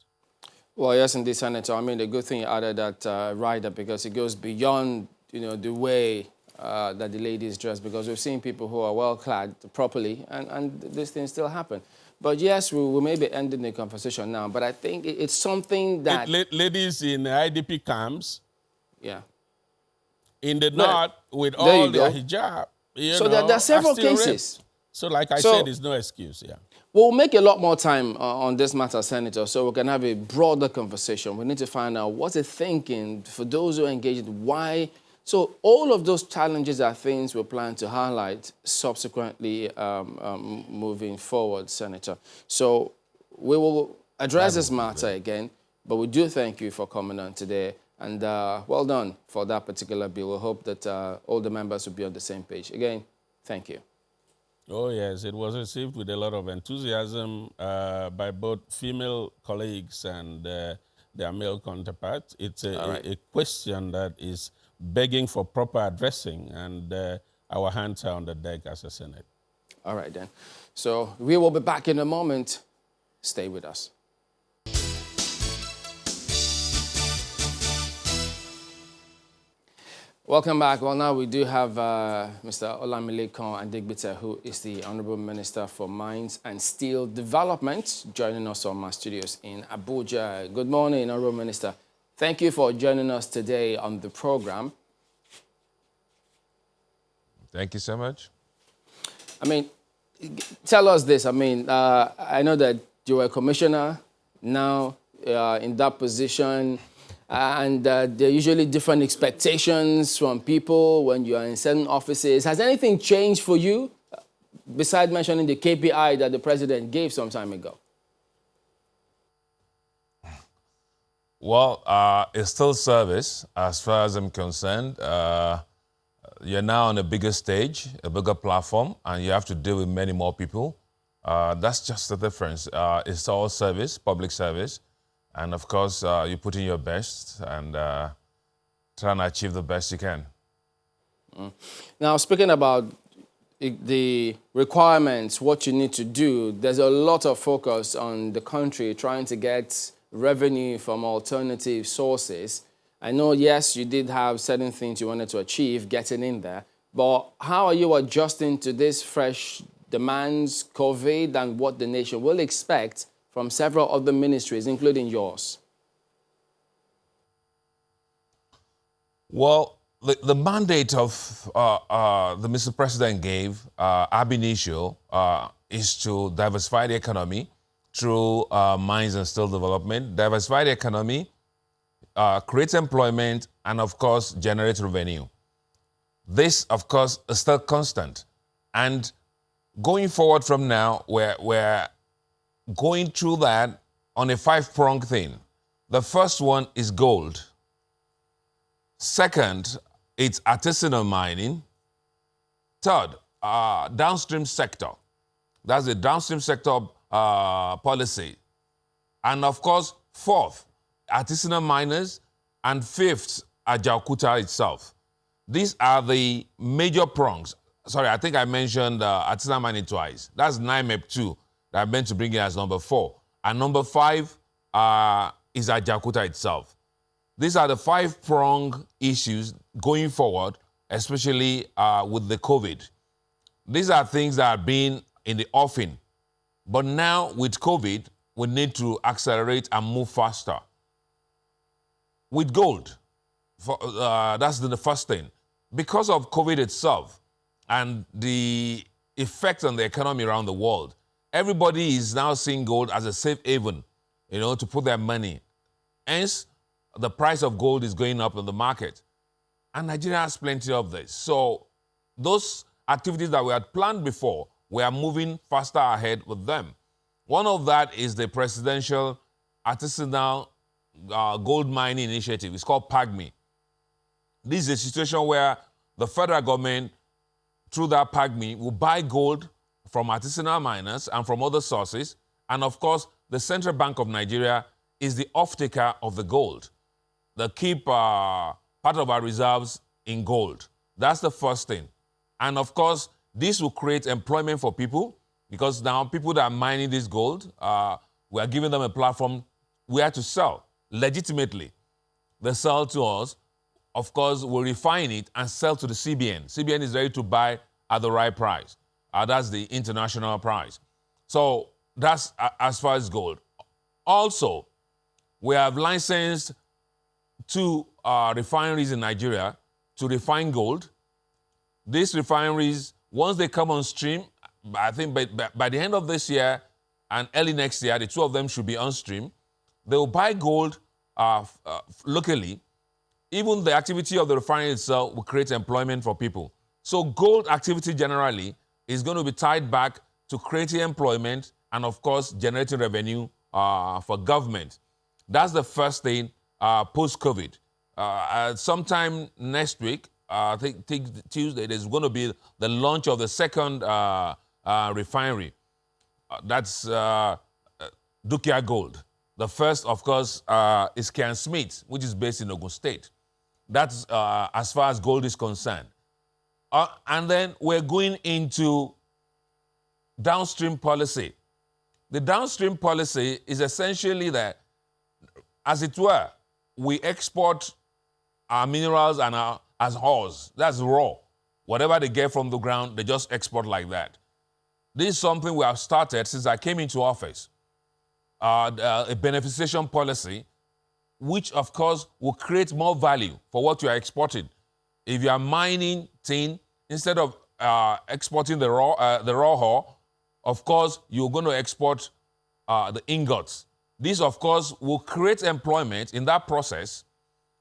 S1: Well, yes, indeed, Senator. I mean, the good thing you added that rider, because it goes beyond, you know, the way that the ladies dress, because we've seen people who are well clad properly, and this thing still happen. But yes, we may be ending the conversation now, but I think it's something that
S6: ladies in IDP camps,
S1: yeah,
S6: in the north with all their hijab.
S1: So there are several cases.
S6: Raped. So like I said, it's no excuse, yeah.
S1: We'll make a lot more time on this matter, Senator, so we can have a broader conversation. We need to find out what's the thinking for those who are engaged, why. So all of those challenges are things we plan to highlight subsequently moving forward, Senator. So we will address this matter again, but we do thank you for coming on today. And well done for that particular bill. We hope that all the members will be on the same page. Again, thank you.
S6: Oh, yes, it was received with a lot of enthusiasm by both female colleagues and their male counterparts. It's a question that is begging for proper addressing, and our hands are on the deck as a Senate.
S1: All right, then. So we will be back in a moment. Stay with us. Welcome back. Well, now we do have Mr. Olamilekan Adigbite, who is the Honorable Minister for Mines and Steel Development, joining us on my studios in Abuja. Good morning, Honorable Minister. Thank you for joining us today on the program.
S7: Thank you so much.
S1: I mean, tell us this. I mean, I know that you were a commissioner, now in that position. And there are usually different expectations from people when you are in certain offices. Has anything changed for you, besides mentioning the KPI that the president gave some time ago?
S7: Well, it's still service as far as I'm concerned. You're now on a bigger stage, a bigger platform, and you have to deal with many more people. That's just the difference. It's all service, public service. And of course, you put in your best and try and achieve the best you can.
S1: Now, speaking about the requirements, what you need to do, there's a lot of focus on the country trying to get revenue from alternative sources. I know, yes, you did have certain things you wanted to achieve getting in there, but how are you adjusting to this fresh demands, COVID, and what the nation will expect from several other ministries, including yours?
S7: Well, the mandate of the Mr. President gave, ab initio, is to diversify the economy through mines and steel development, diversify the economy, create employment, and of course, generate revenue. This, of course, is still constant. And going forward from now, we're going through that on a five-pronged thing. The first one is gold. Second, it's artisanal mining. Third, downstream sector. That's the downstream sector policy. And of course, fourth, artisanal miners. And fifth, Ajaokuta itself. These are the major prongs. Sorry, I think I mentioned artisanal mining twice. That's NIMEP 2. That I meant to bring it as number 4. And number 5 is Ajaokuta itself. These are the 5-prong issues going forward, especially with the COVID. These are things that have been in the offing. But now with COVID, we need to accelerate and move faster. With gold, that's the first thing. Because of COVID itself and the effect on the economy around the world, everybody is now seeing gold as a safe haven, to put their money. Hence, the price of gold is going up in the market. And Nigeria has plenty of this. So those activities that we had planned before, we are moving faster ahead with them. One of that is the Presidential Artisanal Gold Mining Initiative. It's called PAGMI. This is a situation where the federal government, through that PAGMI, will buy gold from artisanal miners and from other sources. And of course, the Central Bank of Nigeria is the off-taker of the gold. They keep part of our reserves in gold. That's the first thing. And of course, this will create employment for people, because now people that are mining this gold, we are giving them a platform where to sell legitimately. They sell to us. Of course, we'll refine it and sell to the CBN. CBN is ready to buy at the right price. That's the international price. So that's as far as gold. Also, we have licensed 2 refineries in Nigeria to refine gold. These refineries, once they come on stream, I think by the end of this year, and early next year, the two of them should be on stream. They will buy gold locally. Even the activity of the refinery itself will create employment for people. So gold activity generally is going to be tied back to creating employment and, of course, generating revenue for government. That's the first thing post-COVID. Sometime next week, I think Tuesday, there's going to be the launch of the second refinery. That's Dukia Gold. The first, of course, is Kian Smith, which is based in Ogun State. That's as far as gold is concerned. And then we're going into downstream policy. The downstream policy is essentially that, as it were, we export our minerals and as ores. That's raw. Whatever they get from the ground, they just export like that. This is something we have started since I came into office. A beneficiation policy, which of course will create more value for what you are exporting. If you are mining tin, instead of exporting the raw ore, of course you're going to export the ingots. This, of course, will create employment in that process.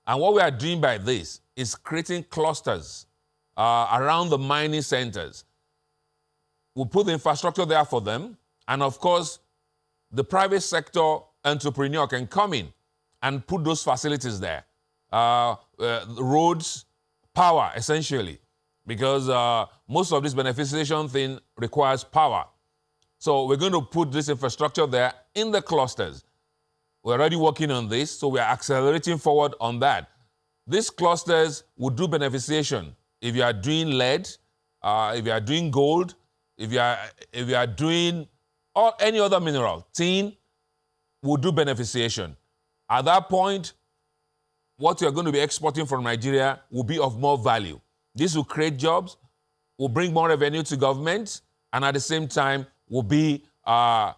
S7: And what we are doing by this is creating clusters around the mining centers. We'll put the infrastructure there for them. And, of course, the private sector entrepreneur can come in and put those facilities there. Roads, power, essentially, because most of this beneficiation thing requires power. So we're going to put this infrastructure there in the clusters. We're already working on this, so we're accelerating forward on that. These clusters will do beneficiation. If you are doing lead, if you are doing gold, if you are doing any other mineral, tin will do beneficiation. At that point, what you're going to be exporting from Nigeria will be of more value. This will create jobs, will bring more revenue to government, and at the same time will be a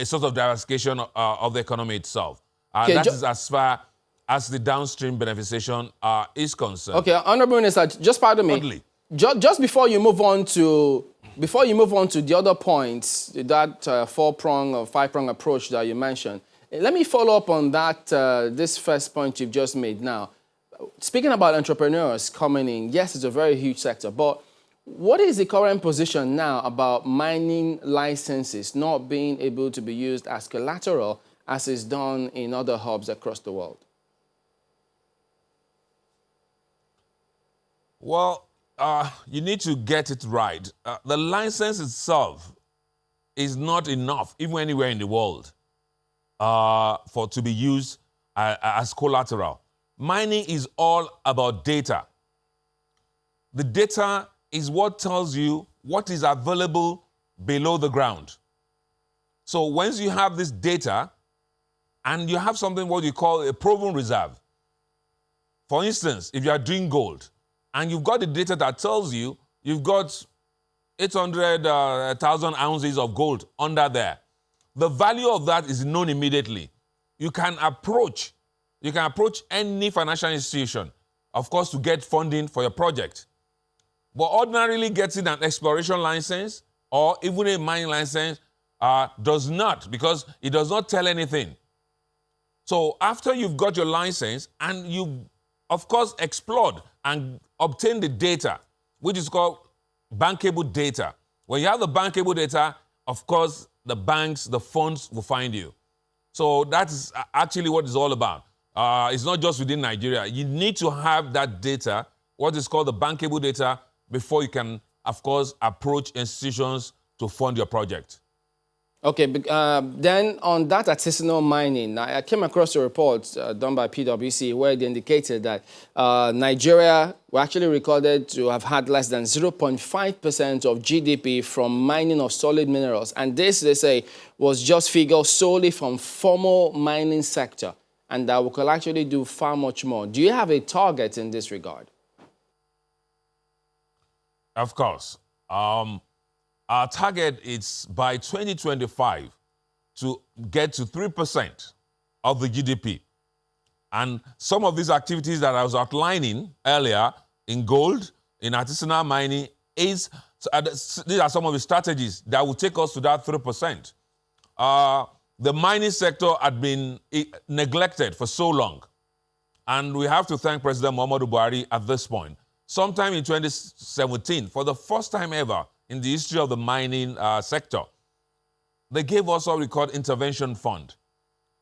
S7: sort of diversification of the economy itself.
S1: Okay,
S7: that is as far as the downstream beneficiation is concerned.
S1: Okay, Honorable Minister, just pardon me.
S7: Totally.
S1: Just before you move on to the other points, that four-prong or five-prong approach that you mentioned, let me follow up on that. This first point you've just made now. Speaking about entrepreneurs coming in, yes, it's a very huge sector, but what is the current position now about mining licenses not being able to be used as collateral as is done in other hubs across the world?
S7: Well, you need to get it right. The license itself is not enough, even anywhere in the world, to be used as collateral. Mining is all about data. The data is what tells you what is available below the ground. So once you have this data, and you have something what you call a proven reserve. For instance, if you are doing gold, and you've got the data that tells you you've got 800,000 ounces of gold under there, the value of that is known immediately. You can approach any financial institution, of course, to get funding for your project. But ordinarily getting an exploration license or even a mining license does not, because it does not tell anything. So after you've got your license and you, of course, explored and obtain the data, which is called bankable data. When you have the bankable data, of course, the banks, the funds will find you. So that's actually what it's all about. It's not just within Nigeria. You need to have that data, what is called the bankable data, before you can, of course, approach institutions to fund your project.
S1: Okay, then on that artisanal mining, I came across a report done by PwC where they indicated that Nigeria were actually recorded to have had less than 0.5% of GDP from mining of solid minerals. And this, they say, was just figures solely from formal mining sector, and that we could actually do far much more. Do you have a target in this regard?
S7: Of course. Our target is by 2025 to get to 3% of the GDP. And some of these activities that I was outlining earlier in gold, in artisanal mining, these are some of the strategies that will take us to that 3%. the mining sector had been neglected for so long. And we have to thank President Muhammadu Buhari at this point. Sometime in 2017, for the first time ever in the history of the mining sector, they gave us what we call intervention fund.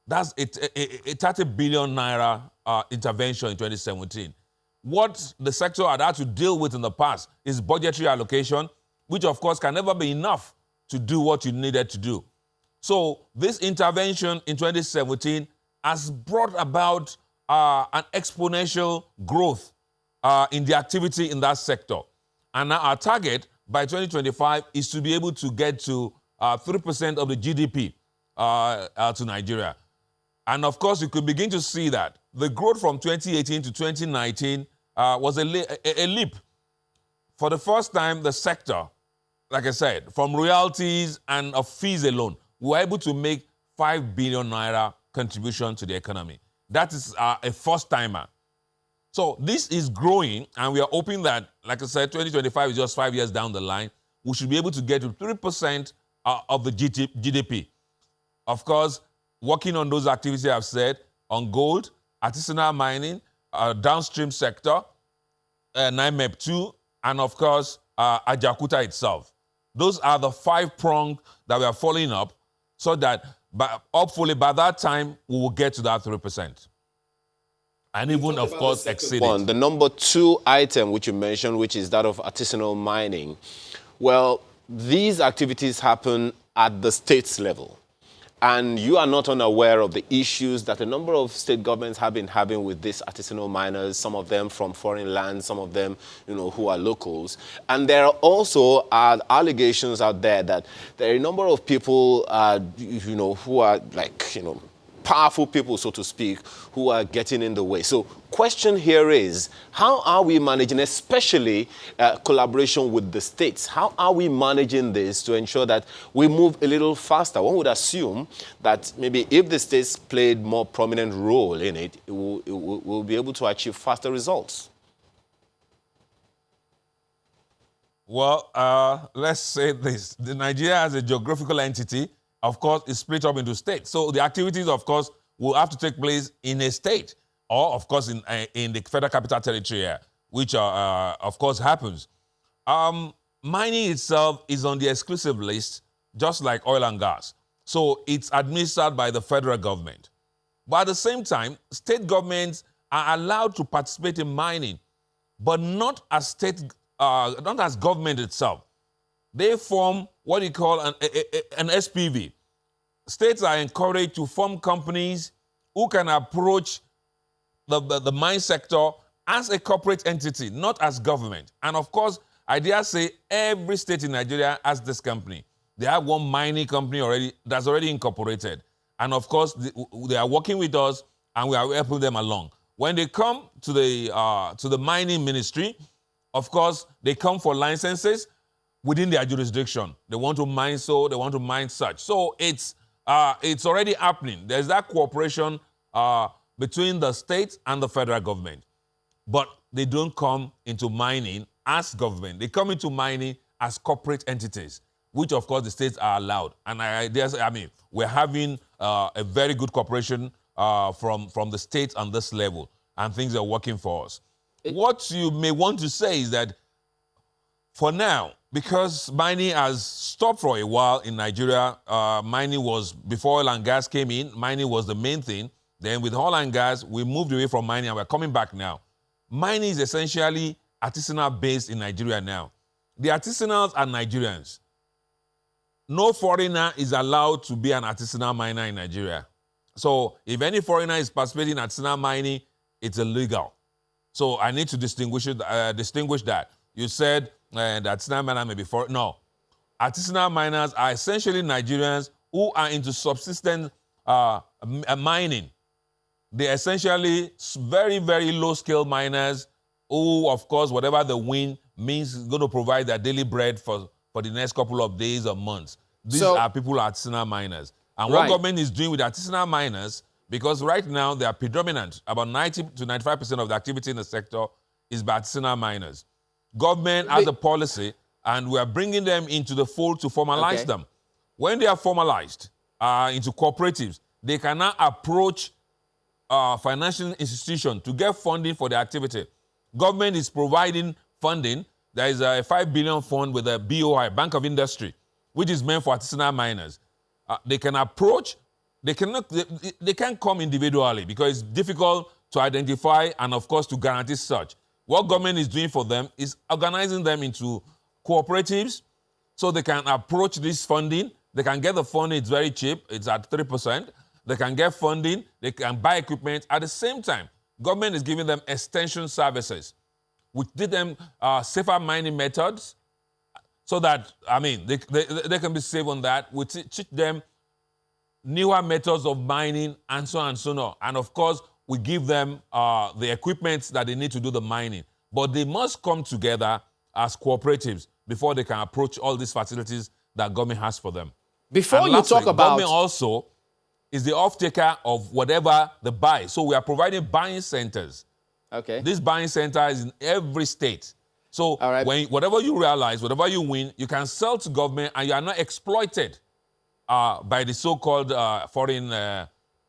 S7: That's a 30 billion naira intervention in 2017. What the sector had to deal with in the past is budgetary allocation, which of course can never be enough to do what you needed to do. So this intervention in 2017 has brought about an exponential growth in the activity in that sector. And now our target by 2025 is to be able to get to 3% of the GDP to Nigeria. And of course, you could begin to see that the growth from 2018 to 2019 was a leap. For the first time, the sector, like I said, from royalties and of fees alone, we were able to make 5 billion naira contribution to the economy. That is a first-timer. So this is growing, and we are hoping that, like I said, 2025 is just 5 years down the line. We should be able to get to 3% of the GDP. Of course, working on those activities I've said, on gold, artisanal mining, downstream sector, NIMEP 2, and of course, Ajakuta itself. Those are the 5 prongs that we are following up so that hopefully by that time, we will get to that 3%. And even, of course, exceed it.
S3: The number 2 item which you mentioned, which is that of artisanal mining. Well, these activities happen at the states level. And you are not unaware of the issues that a number of state governments have been having with these artisanal miners, some of them from foreign lands, some of them, who are locals. And there are also allegations out there that there are a number of people, who are powerful people, so to speak, who are getting in the way. So question here is, how are we managing, especially collaboration with the states? How are we managing this to ensure that we move a little faster? One would assume that maybe if the states played more prominent role in it, we'll be able to achieve faster results.
S7: Well, let's say this. Nigeria as a geographical entity, of course, is split up into states. So the activities, of course, will have to take place in a state or, of course, in the Federal Capital Territory here, which, of course, happens. Mining itself is on the exclusive list, just like oil and gas. So it's administered by the federal government. But at the same time, state governments are allowed to participate in mining, but not as not as government itself. They form what you call an SPV. States are encouraged to form companies who can approach the mine sector as a corporate entity, not as government. And of course, I dare say every state in Nigeria has this company. They have one mining company already that's already incorporated. And of course, they are working with us and we are helping them along. When they come to the mining ministry, of course, they come for licenses within their jurisdiction. They want to mine so, they want to mine such. So it's already happening. There's that cooperation between the states and the federal government. But they don't come into mining as government. They come into mining as corporate entities, which of course the states are allowed. And we're having a very good cooperation from the states on this level, and things are working for us. What you may want to say is that for now, because mining has stopped for a while in Nigeria, mining was, before oil and gas came in, mining was the main thing. Then with oil and gas, we moved away from mining and we're coming back now. Mining is essentially artisanal based in Nigeria now. The artisanals are Nigerians. No foreigner is allowed to be an artisanal miner in Nigeria. So if any foreigner is participating in artisanal mining, it's illegal. So I need to distinguish that. You said that artisanal miner may be foreign. No. Artisanal miners are essentially Nigerians who are into subsistence mining. They're essentially very, very low-scale miners who, of course, whatever the wind means is going to provide their daily bread for the next couple of days or months. These are people who are artisanal miners. And what government is doing with artisanal miners, because right now they are predominant, about 90 to 95% of the activity in the sector is by artisanal miners. Government has a policy, and we are bringing them into the fold to formalize them. When they are formalized, into cooperatives, they can now approach financial institutions to get funding for their activity. Government is providing funding. There is a 5 billion fund with the BOI, Bank of Industry, which is meant for artisanal miners. They can approach, they can't come individually because it's difficult to identify and, of course, to guarantee such. What government is doing for them is organizing them into cooperatives so they can approach this funding. They can get the funding, it's very cheap, it's at 3%. They can get funding, they can buy equipment. At the same time, government is giving them extension services. We did them safer mining methods so that, they can be safe on that. We teach them newer methods of mining and so on and so on. And of course, we give them the equipment that they need to do the mining. But they must come together as cooperatives before they can approach all these facilities that government has for them.
S1: Before
S7: and
S1: you
S7: lastly,
S1: talk about...
S7: government also is the off-taker of whatever they buy. So we are providing buying centers.
S1: Okay.
S7: This buying center is in every state. So whatever you realize, whatever you win, you can sell to government and you are not exploited by the so-called foreign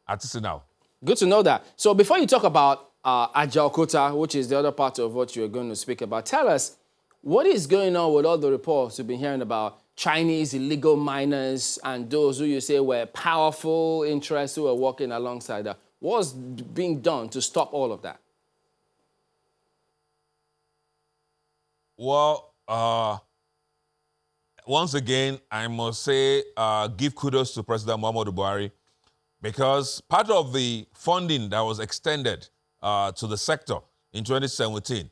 S7: artisanal.
S1: Good to know that. So before you talk about Ajaokuta, which is the other part of what you're going to speak about, tell us what is going on with all the reports we've been hearing about Chinese illegal miners and those who you say were powerful interests who were working alongside that. What's being done to stop all of that?
S7: Well, once again, I must say, give kudos to President Muhammadu Buhari, because part of the funding that was extended to the sector in 2017,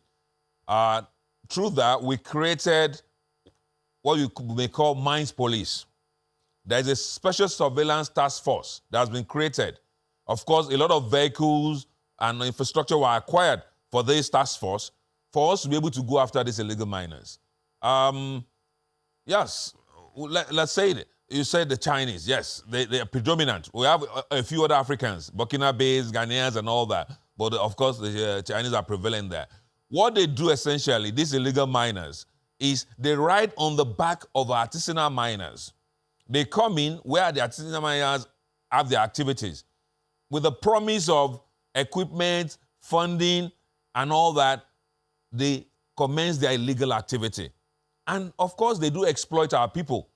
S7: through that, we created what you may call mines police. There's a special surveillance task force that has been created. Of course, a lot of vehicles and infrastructure were acquired for this task force for us to be able to go after these illegal miners. Yes, let's say it. You said the Chinese, yes, they are predominant. We have a few other Africans, Burkina-based, Ghanaians and all that, but of course the Chinese are prevalent there. What they do essentially, these illegal miners, is they ride on the back of artisanal miners. They come in where the artisanal miners have their activities with the promise of equipment, funding, and all that. They commence their illegal activity. And of course, they do exploit our people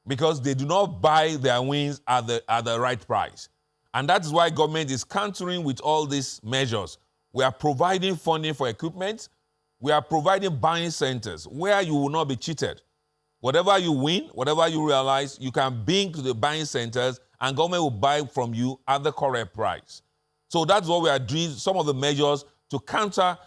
S7: because they do not buy their wins at the right price. And that's why government is countering with all these measures. We are providing funding for equipment. We are providing buying centers where you will not be cheated. Whatever you win, whatever you realize, you can bring to the buying centers and government will buy from you at the correct price. So that's what we are doing, some of the measures to counter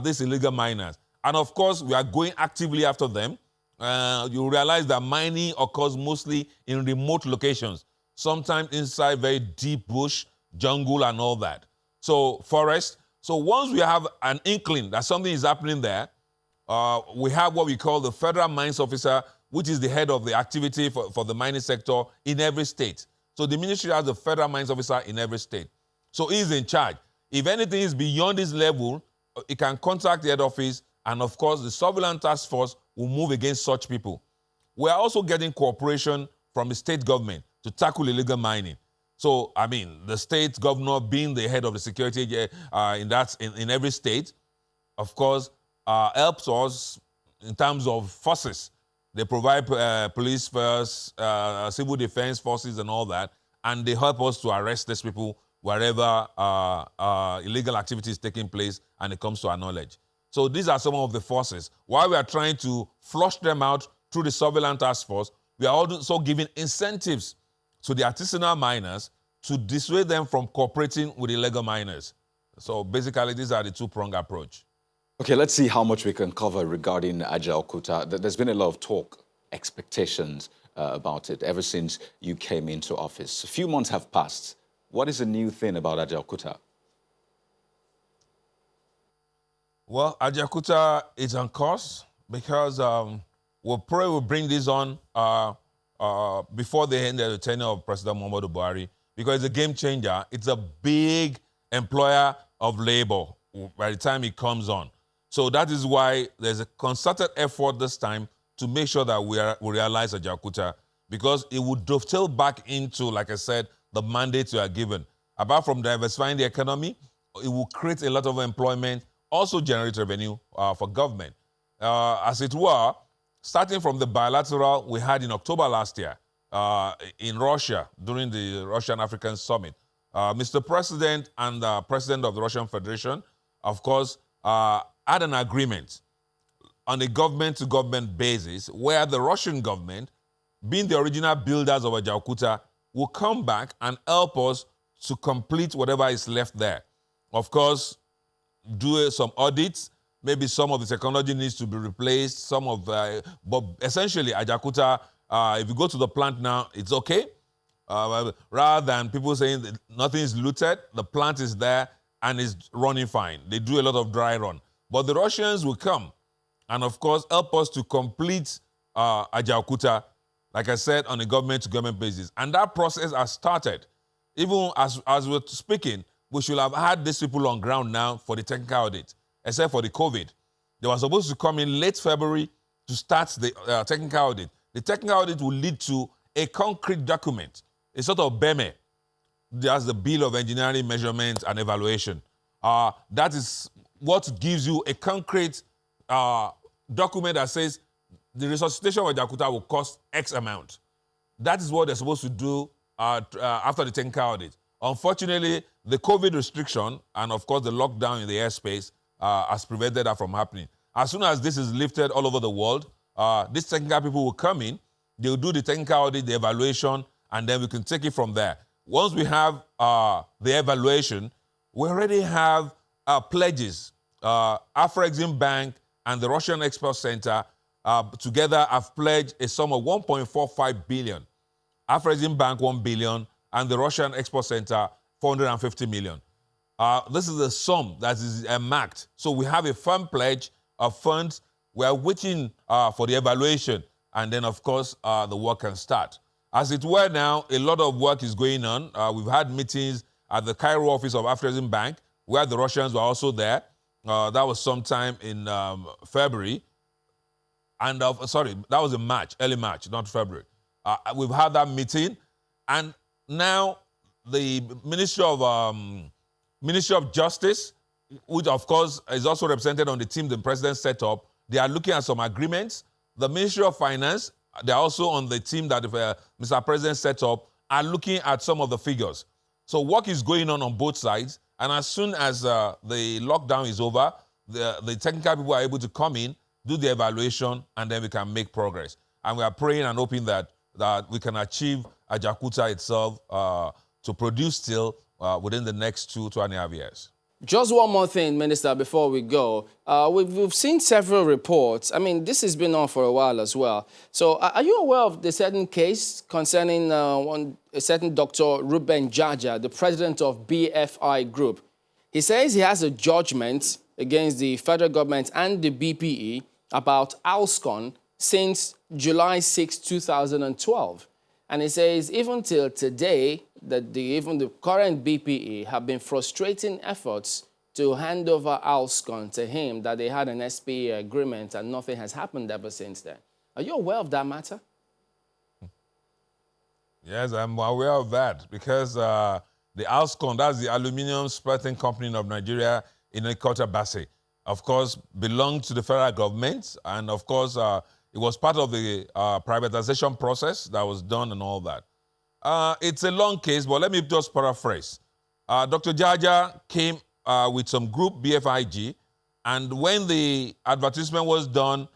S7: these illegal miners. And of course, we are going actively after them. You realize that mining occurs mostly in remote locations, sometimes inside very deep bush, jungle and all that. So forest. So once we have an inkling that something is happening there, we have what we call the Federal Mines Officer, which is the head of the activity for the mining sector in every state. So the ministry has the Federal Mines Officer in every state. So he's in charge. If anything is beyond this level, he can contact the head office, and of course, the surveillance task force will move against such people. We are also getting cooperation from the state government to tackle illegal mining. So, the state governor being the head of the security in every state, of course, helps us in terms of forces. They provide police force, civil defense forces and all that, and they help us to arrest these people wherever illegal activity is taking place and it comes to our knowledge. So these are some of the forces. While we are trying to flush them out through the surveillance task force, we are also giving incentives to the artisanal miners to dissuade them from cooperating with illegal miners. So basically, these are the two-pronged approach.
S8: Okay, let's see how much we can cover regarding Ajaokuta. There's been a lot of talk, expectations about it ever since you came into office. A few months have passed. What is the new thing about Ajaokuta?
S7: Well, Ajaokuta is on course because we'll probably bring this on before the end of the tenure of President Muhammadu Buhari because it's a game changer. It's a big employer of labor by the time it comes on. So that is why there's a concerted effort this time to make sure that we realize Ajaokuta because it would dovetail back into, like I said, the mandates you are given. Apart from diversifying the economy, it will create a lot of employment, also generate revenue for government. As it were, starting from the bilateral we had in October last year in Russia during the Russian African Summit, Mr. President and the President of the Russian Federation, of course, had an agreement on a government-to-government basis where the Russian government, being the original builders of Ajaokuta, will come back and help us to complete whatever is left there. Of course, do some audits. Maybe some of the technology needs to be replaced. But essentially, Ajaokuta, if you go to the plant now, it's okay. Rather than people saying that nothing is looted, the plant is there and is running fine. They do a lot of dry run. But the Russians will come and, of course, help us to complete Ajaokuta, like I said, on a government-to-government basis. And that process has started. Even as we're speaking, we should have had these people on ground now for the technical audit, except for the COVID. They were supposed to come in late February to start the technical audit. The technical audit will lead to a concrete document, a sort of BEME. That's the Bill of Engineering, Measurement, and Evaluation. That is what gives you a concrete document that says the resuscitation of Ajaokuta will cost X amount. That is what they're supposed to do after the technical audit. Unfortunately, the COVID restriction and, of course, the lockdown in the airspace has prevented that from happening. As soon as this is lifted all over the world, these technical people will come in, they'll do the technical audit, the evaluation, and then we can take it from there. Once we have the evaluation, we already have pledges. Afrexim Bank and the Russian Export Center together have pledged a sum of 1.45 billion. Afrexim Bank, 1 billion, and the Russian Export Center, 450 million. This is a sum that is marked. So we have a firm pledge of funds. We are waiting for the evaluation, and then, of course, the work can start. As it were now, a lot of work is going on. We've had meetings at the Cairo office of Afrexim Bank, where the Russians were also there. That was sometime in February. And, sorry, that was in March, early March, not February. We've had that meeting, and now the Ministry of Justice, which of course is also represented on the team the president set up, they are looking at some agreements. The Ministry of Finance, they're also on the team that Mr. President set up, are looking at some of the figures. So work is going on both sides, and as soon as the lockdown is over, the technical people are able to come in, do the evaluation, and then we can make progress. And we are praying and hoping that we can achieve Ajaokuta itself to produce steel within the next 2.5 years.
S1: Just one more thing, Minister, before we go. We've seen several reports. I mean, this has been on for a while as well. So are you aware of the certain case concerning a certain Dr. Ruben Jaja, the president of BFI Group? He says he has a judgment against the federal government and the BPE about Alscon since July 6, 2012. And he says even till today, that even the current BPE have been frustrating efforts to hand over Alscon to him, that they had an SPA agreement and nothing has happened ever since then. Are you aware of that matter?
S7: Yes, I'm aware of that because the Alscon, that's the Aluminium Smelting Company of Nigeria in Ikota Basse, of course, belonged to the federal government, and of course, it was part of the privatization process that was done and all that. It's a long case, but let me just paraphrase. Dr. Jaja came with some group, BFIG, and when the advertisement was done,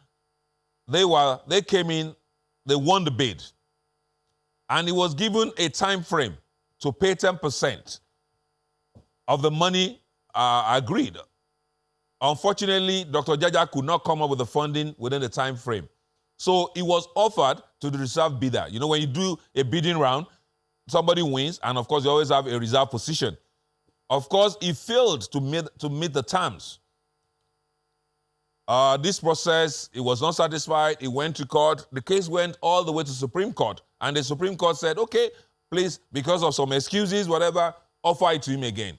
S7: they came in, they won the bid. And he was given a time frame to pay 10% of the money agreed. Unfortunately, Dr. Jaja could not come up with the funding within the time frame. So it was offered to the reserve bidder. You know, when you do a bidding round, somebody wins, and of course, you always have a reserve position. Of course, he failed to meet the terms. This process, he was not satisfied. He went to court. The case went all the way to Supreme Court, and the Supreme Court said, okay, please, because of some excuses, whatever, offer it to him again.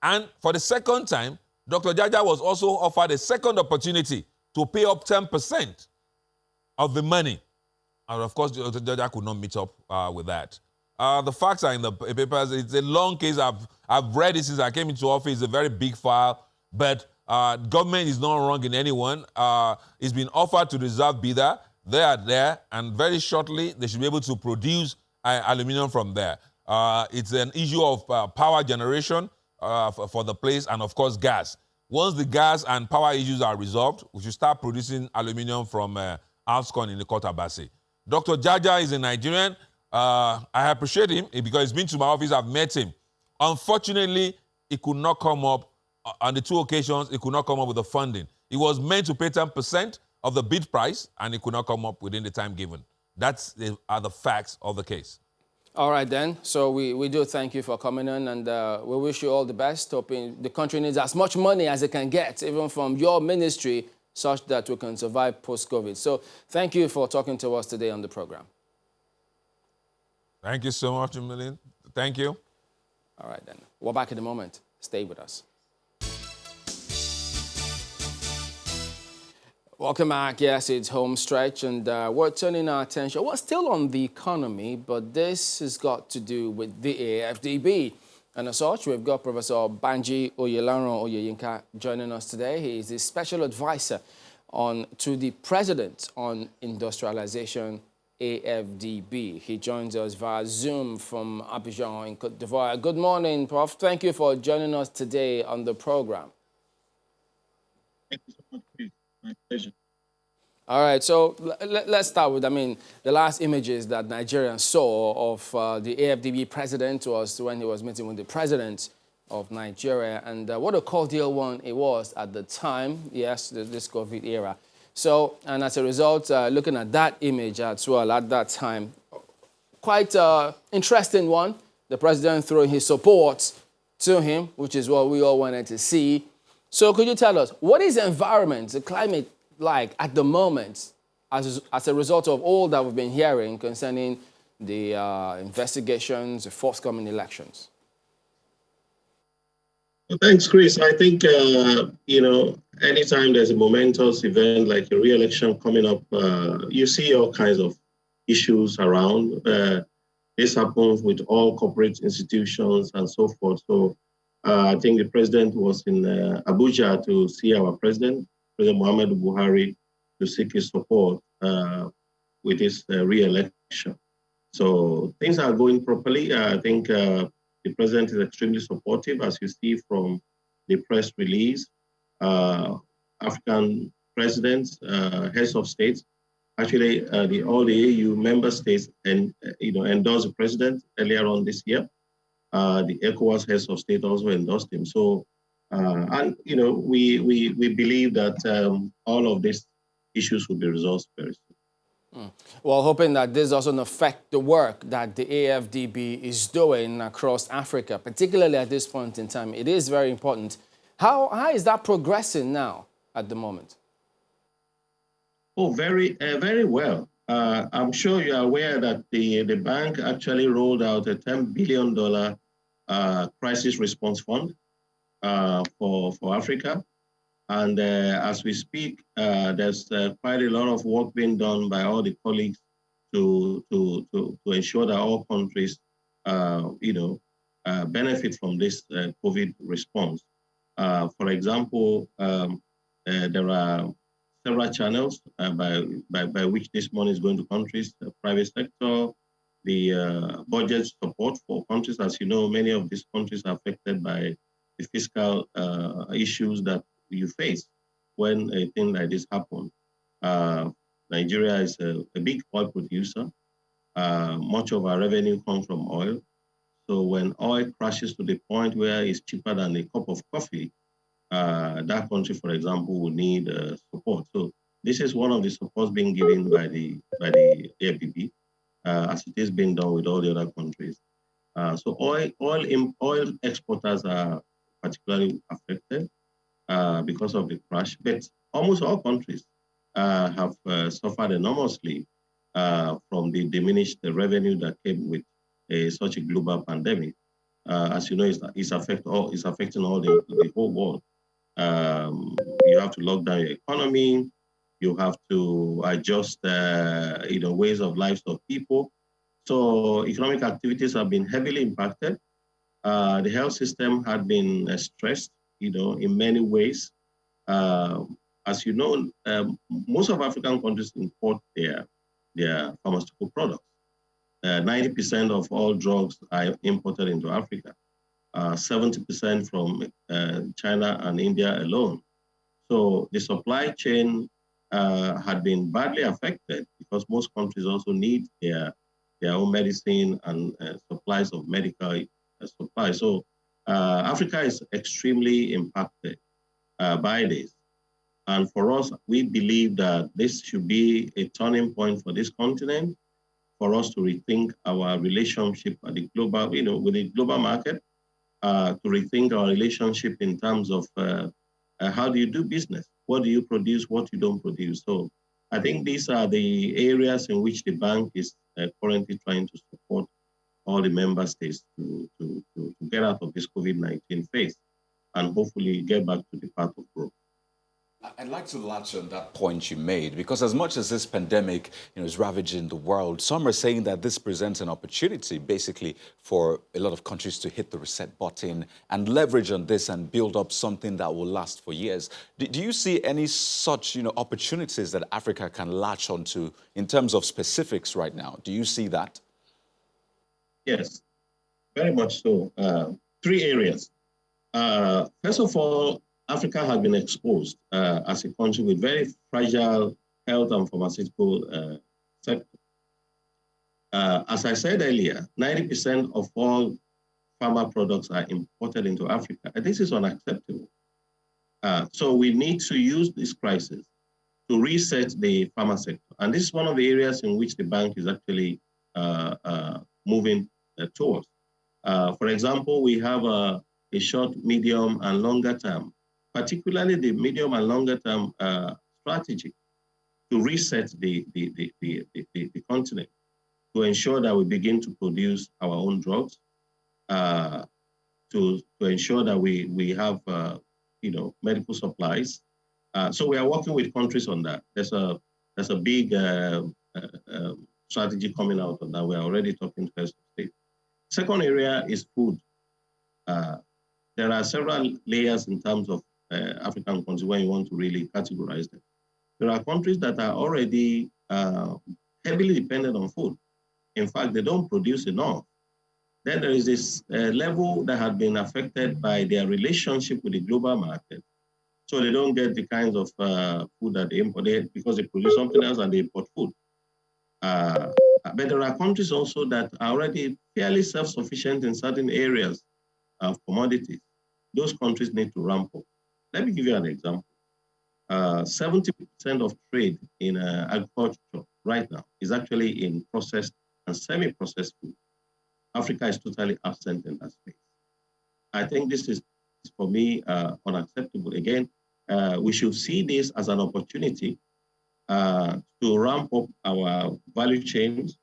S7: And for the second time, Dr. Jaja was also offered a second opportunity to pay up 10% of the money. And of course, the judge could not meet up with that. The facts are in the papers. It's a long case. I've read it since I came into office. It's a very big file. But government is not wrong in anyone. It's been offered to reserve bidder. They are there. And very shortly, they should be able to produce aluminum from there. It's an issue of power generation for the place and, of course, gas. Once the gas and power issues are resolved, we should start producing aluminum from Alscon in the Kotabasi. Dr. Jaja is a Nigerian. I appreciate him because he's been to my office. I've met him. Unfortunately, it could not come up on the 2 occasions. It could not come up with the funding. It was meant to pay 10% of the bid price, and it could not come up within the time given. Are the facts of the case.
S1: All right, then. So we do thank you for coming in, and we wish you all the best, hoping the country needs as much money as it can get, even from your ministry, such that we can survive post-COVID. So thank you for talking to us today on the program.
S7: Thank you so much, Emilien. Thank you.
S1: All right, then. We're back in a moment. Stay with us. Welcome back. Yes, it's home stretch, and we're turning our attention. We're still on the economy, but this has got to do with the AFDB. And as such, we've got Professor Banji Oyelaran Oyeyinka joining us today. He is the special advisor to the president on industrialization, AFDB. He joins us via Zoom from Abidjan in Côte d'Ivoire. Good morning, Prof. Thank you for joining us today on the program.
S9: Thank you so much, Chris. My pleasure.
S1: All right, so let's start with, the last images that Nigerians saw of the AFDB president was when he was meeting with the president of Nigeria, and what a cordial one it was at the time, yes, this COVID era. So, and as a result, looking at that image as well at that time, quite interesting one, the president throwing his support to him, which is what we all wanted to see. So could you tell us, what is the environment, the climate like at the moment as a result of all that we've been hearing concerning the investigations, the forthcoming elections?
S9: Well, thanks, Chris. I think, anytime there's a momentous event like a re-election coming up, you see all kinds of issues around. This happens with all corporate institutions and so forth. So I think the president was in Abuja to see our president, President Muhammadu Buhari, to seek his support with his re-election. So things are going properly. I think the president is extremely supportive, as you see from the press release. African presidents, heads of states, actually all the EU member states endorsed the president earlier on this year. The ECOWAS heads of state also endorsed him. So, we believe that all of these issues will be resolved very soon.
S1: Well, hoping that this doesn't affect the work that the AFDB is doing across Africa, particularly at this point in time. It is very important. How is that progressing now at the moment?
S9: Oh, very well. I'm sure you're aware that the bank actually rolled out a $10 billion crisis response fund for Africa. And as we speak, there's quite a lot of work being done by all the colleagues to ensure that all countries, benefit from this COVID response. For example, there are several channels by which this money is going to countries, the private sector, the budget support for countries. As you know, many of these countries are affected by the fiscal issues that you face when a thing like this happens. Nigeria is a big oil producer. Much of our revenue comes from oil. So when oil crashes to the point where it's cheaper than a cup of coffee, that country, for example, will need support. So this is one of the supports being given by the AFDB, as it is being done with all the other countries. So oil exporters are particularly affected because of the crash, but almost all countries have suffered enormously from the diminished revenue that came with such a global pandemic. As you know, it's affecting all the whole world. You have to lock down your economy. You have to adjust, ways of lives of people. So economic activities have been heavily impacted. The health system had been stressed, in many ways. As you know, most of African countries import their pharmaceutical products. 90% of all drugs are imported into Africa, 70% from China and India alone. So the supply chain had been badly affected because most countries also need their own medicine and supplies of medical supplies. So Africa is extremely impacted by this. And for us, we believe that this should be a turning point for this continent, for us to rethink our relationship at the global, with the global market, to rethink our relationship in terms of how do you do business? What do you produce? What you don't produce? So I think these are the areas in which the bank is currently trying to support all the member states to get out of this COVID-19 phase and hopefully get back to the path of growth.
S8: I'd like to latch on that point you made, because as much as this pandemic is ravaging the world, some are saying that this presents an opportunity basically for a lot of countries to hit the reset button and leverage on this and build up something that will last for years. Do you see any such opportunities that Africa can latch onto in terms of specifics right now? Do you see that?
S9: Yes, very much so. 3 areas. First of all, Africa has been exposed as a country with very fragile health and pharmaceutical sector. As I said earlier, 90% of all pharma products are imported into Africa, and this is unacceptable. So we need to use this crisis to reset the pharma sector. And this is one of the areas in which the bank is actually moving towards. For example, we have a short, medium, and longer term, particularly the medium and longer term strategy to reset the continent, to ensure that we begin to produce our own drugs, to ensure that we have medical supplies. So we are working with countries on that. There's a big strategy coming out on that. We're already talking to heads of state. Second area is food. There are several layers in terms of African countries when you want to really categorize them. There are countries that are already heavily dependent on food. In fact, they don't produce enough. Then there is this level that has been affected by their relationship with the global market. So they don't get the kinds of food that they import because they produce something else and they import food. But there are countries also that are already fairly self-sufficient in certain areas of commodities. Those countries need to ramp up. Let me give you an example. 70% of trade in agriculture right now is actually in processed and semi-processed food. Africa is totally absent in that space. I think this is, for me, unacceptable. Again, we should see this as an opportunity to ramp up our value chains,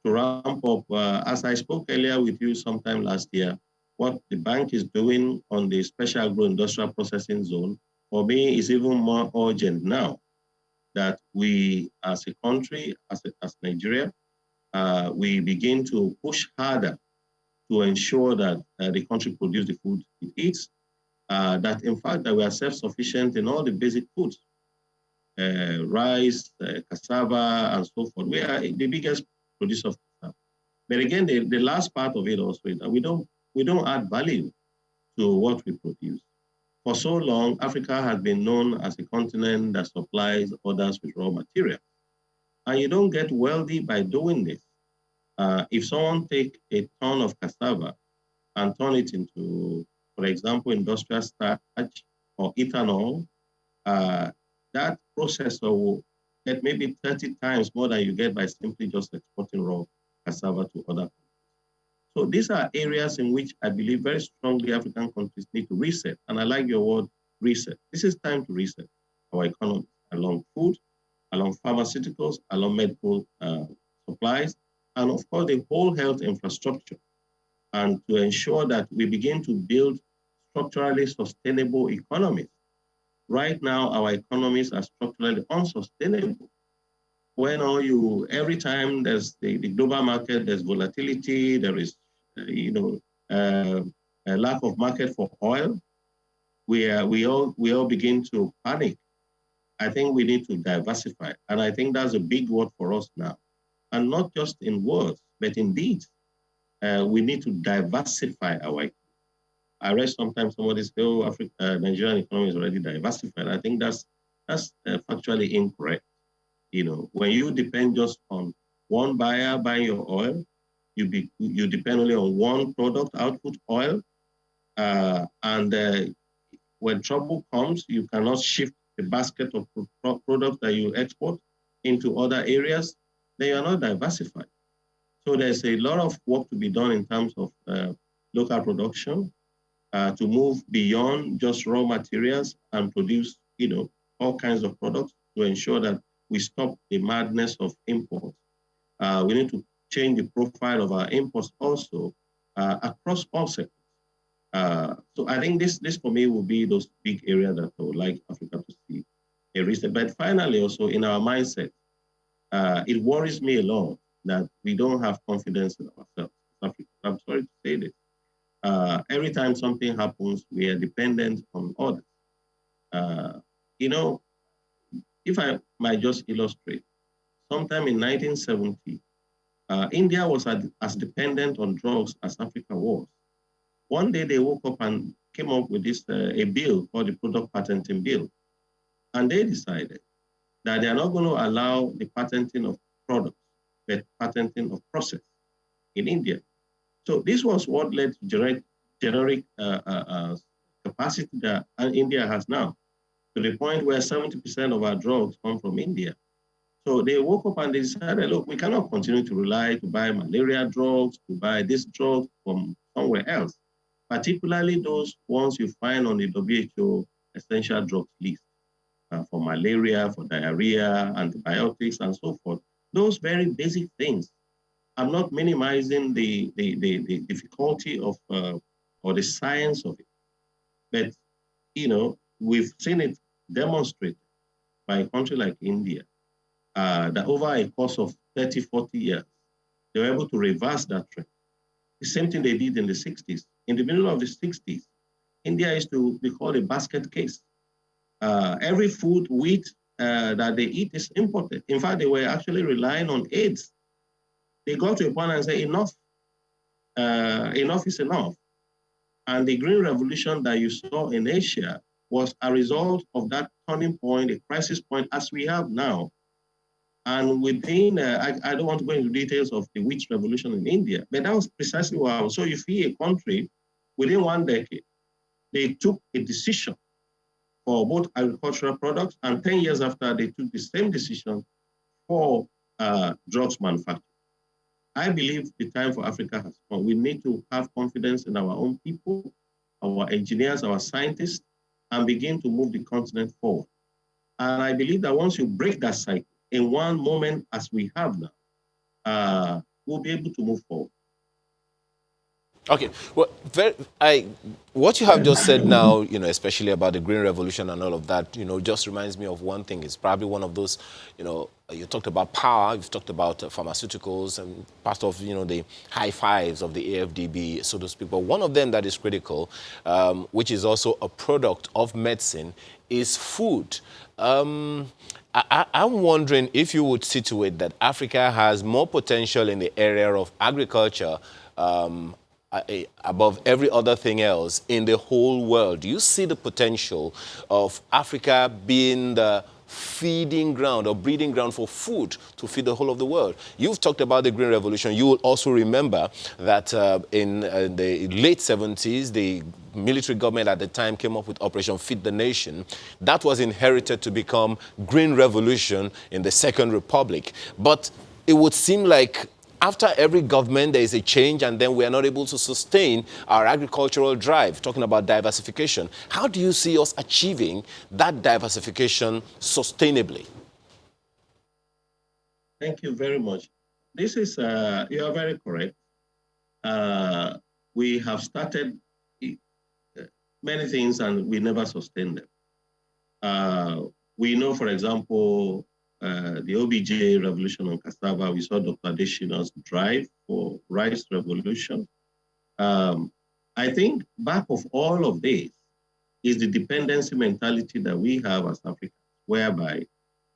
S9: to ramp up, as I spoke earlier with you sometime last year, what the bank is doing on the special agro-industrial processing zone, for me, is even more urgent now that we, as a country, as Nigeria, we begin to push harder to ensure that the country produces the food it eats, that in fact that we are self-sufficient in all the basic foods, rice, cassava, and so forth. We are the biggest producer of cassava. But again, the last part of it also is that we don't add value to what we produce. For so long, Africa has been known as a continent that supplies others with raw material. And you don't get wealthy by doing this. If someone take a ton of cassava and turn it into, for example, industrial starch or ethanol, that processor will get maybe 30 times more than you get by simply just exporting raw cassava to other countries. So these are areas in which I believe very strongly African countries need to reset. And I like your word, reset. This is time to reset our economy along food, along pharmaceuticals, along medical supplies, and of course, the whole health infrastructure, and to ensure that we begin to build structurally sustainable economies right now our economies are structurally unsustainable. When every time there's the global market, there's volatility, there is, a lack of market for oil, we all begin to panic. I think we need to diversify. And I think that's a big word for us now. And not just in words, but in deeds. We need to diversify our economy. I read sometimes somebody say, oh, Nigerian economy is already diversified. I think that's factually incorrect. When you depend just on one buyer buying your oil, you depend only on one product output, oil, and when trouble comes, you cannot shift the basket of products that you export into other areas, then you're not diversified. So there's a lot of work to be done in terms of local production to move beyond just raw materials and produce, all kinds of products to ensure that we stop the madness of imports. We need to change the profile of our imports also across all sectors. So I think this for me will be those big areas that I would like Africa to see a reset. But finally, also in our mindset, it worries me a lot that we don't have confidence in ourselves. I'm sorry to say this. Every time something happens, we are dependent on others. If I might just illustrate, sometime in 1970, India was as dependent on drugs as Africa was. One day they woke up and came up with this a bill called the Product Patenting Bill. And they decided that they are not going to allow the patenting of products, but patenting of process in India. So this was what led to generic capacity that India has now, to the point where 70% of our drugs come from India. So they woke up and they decided, look, we cannot continue to rely to buy malaria drugs, to buy this drug from somewhere else, particularly those ones you find on the WHO essential drugs list for malaria, for diarrhea, antibiotics, and so forth. Those very basic things. I'm not minimizing the difficulty of or the science of it, but we've seen it demonstrated by a country like India that over a course of 30, 40 years, they were able to reverse that trend. The same thing they did in the 60s. In the middle of the 60s, India used to be called a basket case. Every food, wheat that they eat is imported. In fact, they were actually relying on aids. They got to a point and said, enough. Enough is enough. And the Green Revolution that you saw in Asia was a result of that turning point, a crisis point, as we have now. And within, I don't want to go into details of the wheat revolution in India, but that was precisely what I was. So you see a country, within 1 decade, they took a decision for both agricultural products, and 10 years after, they took the same decision for drugs manufacturing. I believe the time for Africa has come. We need to have confidence in our own people, our engineers, our scientists, and begin to move the continent forward. And I believe that once you break that cycle, in one moment, as we have now, we'll be able to move forward.
S3: Okay, well, what you have just said now, especially about the Green Revolution and all of that, just reminds me of one thing. It's probably one of those, you talked about power, you've talked about pharmaceuticals and part of, the high fives of the AFDB, so to speak. But one of them that is critical, which is also a product of medicine, is food. I'm wondering if you would situate that Africa has more potential in the area of agriculture above every other thing else in the whole world. Do you see the potential of Africa being the feeding ground or breeding ground for food to feed the whole of the world? You've talked about the Green Revolution. You will also remember that in the late 70s, the military government at the time came up with Operation Feed the Nation. That was inherited to become Green Revolution in the Second Republic. But it would seem like after every government, there is a change, and then we are not able to sustain our agricultural drive, talking about diversification. How do you see us achieving that diversification sustainably?
S9: Thank you very much. This is, you are very correct. We have started many things and we never sustained them. We know, for example, the OBJ revolution on cassava, we saw Dr. Adeshina's drive for rice revolution. I think back of all of this is the dependency mentality that we have as Africans, whereby,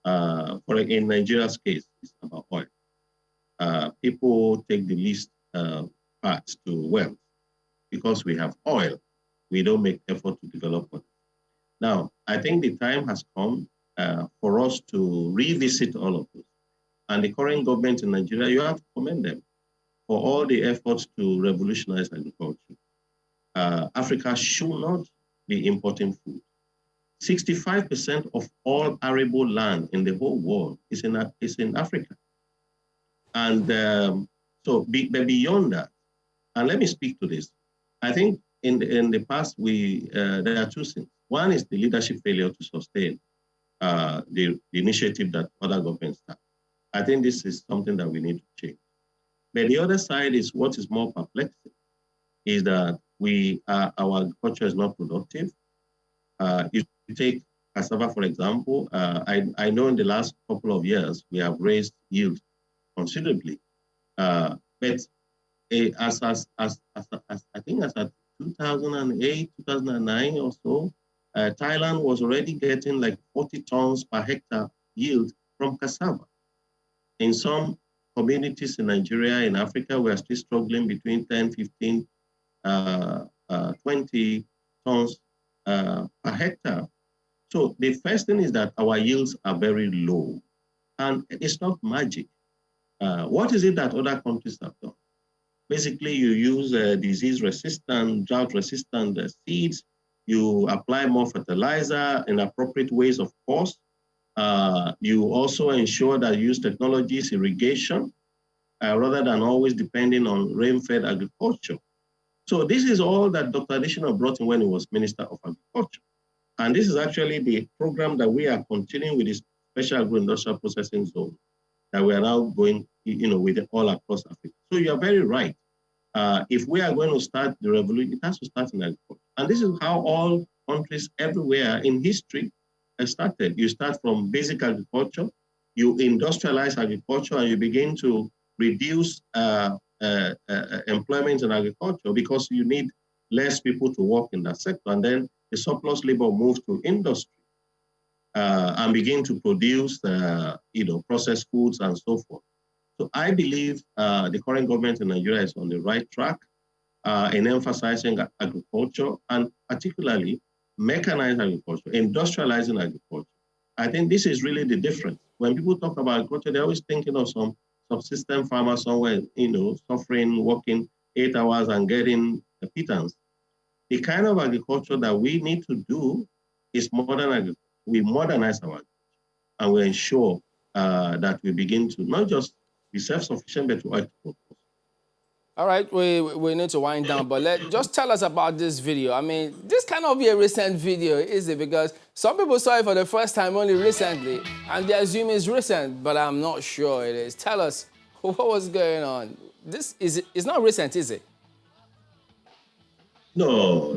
S9: in Nigeria's case, it's about oil. People take the least paths to wealth because we have oil. We don't make effort to develop it. Now, I think the time has come for us to revisit all of this. And the current government in Nigeria, you have to commend them for all the efforts to revolutionize agriculture. Africa should not be importing food. 65% of all arable land in the whole world is in Africa. And but beyond that, and let me speak to this. I think in the past, there are two things. One is the leadership failure to sustain the initiative that other governments have. I think this is something that we need to change. But the other side is what is more perplexing, is that our agriculture is not productive. If you take cassava, for example, I know in the last couple of years, we have raised yield considerably. But as I think as at 2008, 2009 or so, Thailand was already getting like 40 tons per hectare yield from cassava. In some communities in Nigeria, in Africa, we are still struggling between 10, 15, 20 tons per hectare. So the first thing is that our yields are very low, and it's not magic. What is it that other countries have done? Basically, you use disease-resistant, drought-resistant seeds. You apply more fertilizer in appropriate ways, of course. You also ensure that you use technologies, irrigation, rather than always depending on rain-fed agriculture. So this is all that Dr. Adeshina brought in when he was Minister of Agriculture. And this is actually the program that we are continuing with this special agro-industrial processing zone that we are now going, with all across Africa. So you are very right. If we are going to start the revolution, it has to start in agriculture. And this is how all countries everywhere in history have started. You start from basic agriculture, you industrialize agriculture, and you begin to reduce employment in agriculture because you need less people to work in that sector. And then the surplus labor moves to industry and begin to produce, processed foods and so forth. So I believe the current government in Nigeria is on the right track in emphasizing agriculture and particularly mechanized agriculture, industrializing agriculture. I think this is really the difference. When people talk about agriculture, they're always thinking of some subsistence farmer somewhere, suffering, working 8 hours and getting a pittance. The kind of agriculture that we need to do is modern agriculture. We modernize our agriculture and we ensure that we begin to not just be self-sufficient, but to export.
S1: All right, we need to wind down, but just tell us about this video. I mean, this cannot be a recent video, is it? Because some people saw it for the first time only recently, and they assume it's recent, but I'm not sure it is. Tell us what was going on. It's not recent, is it?
S9: No.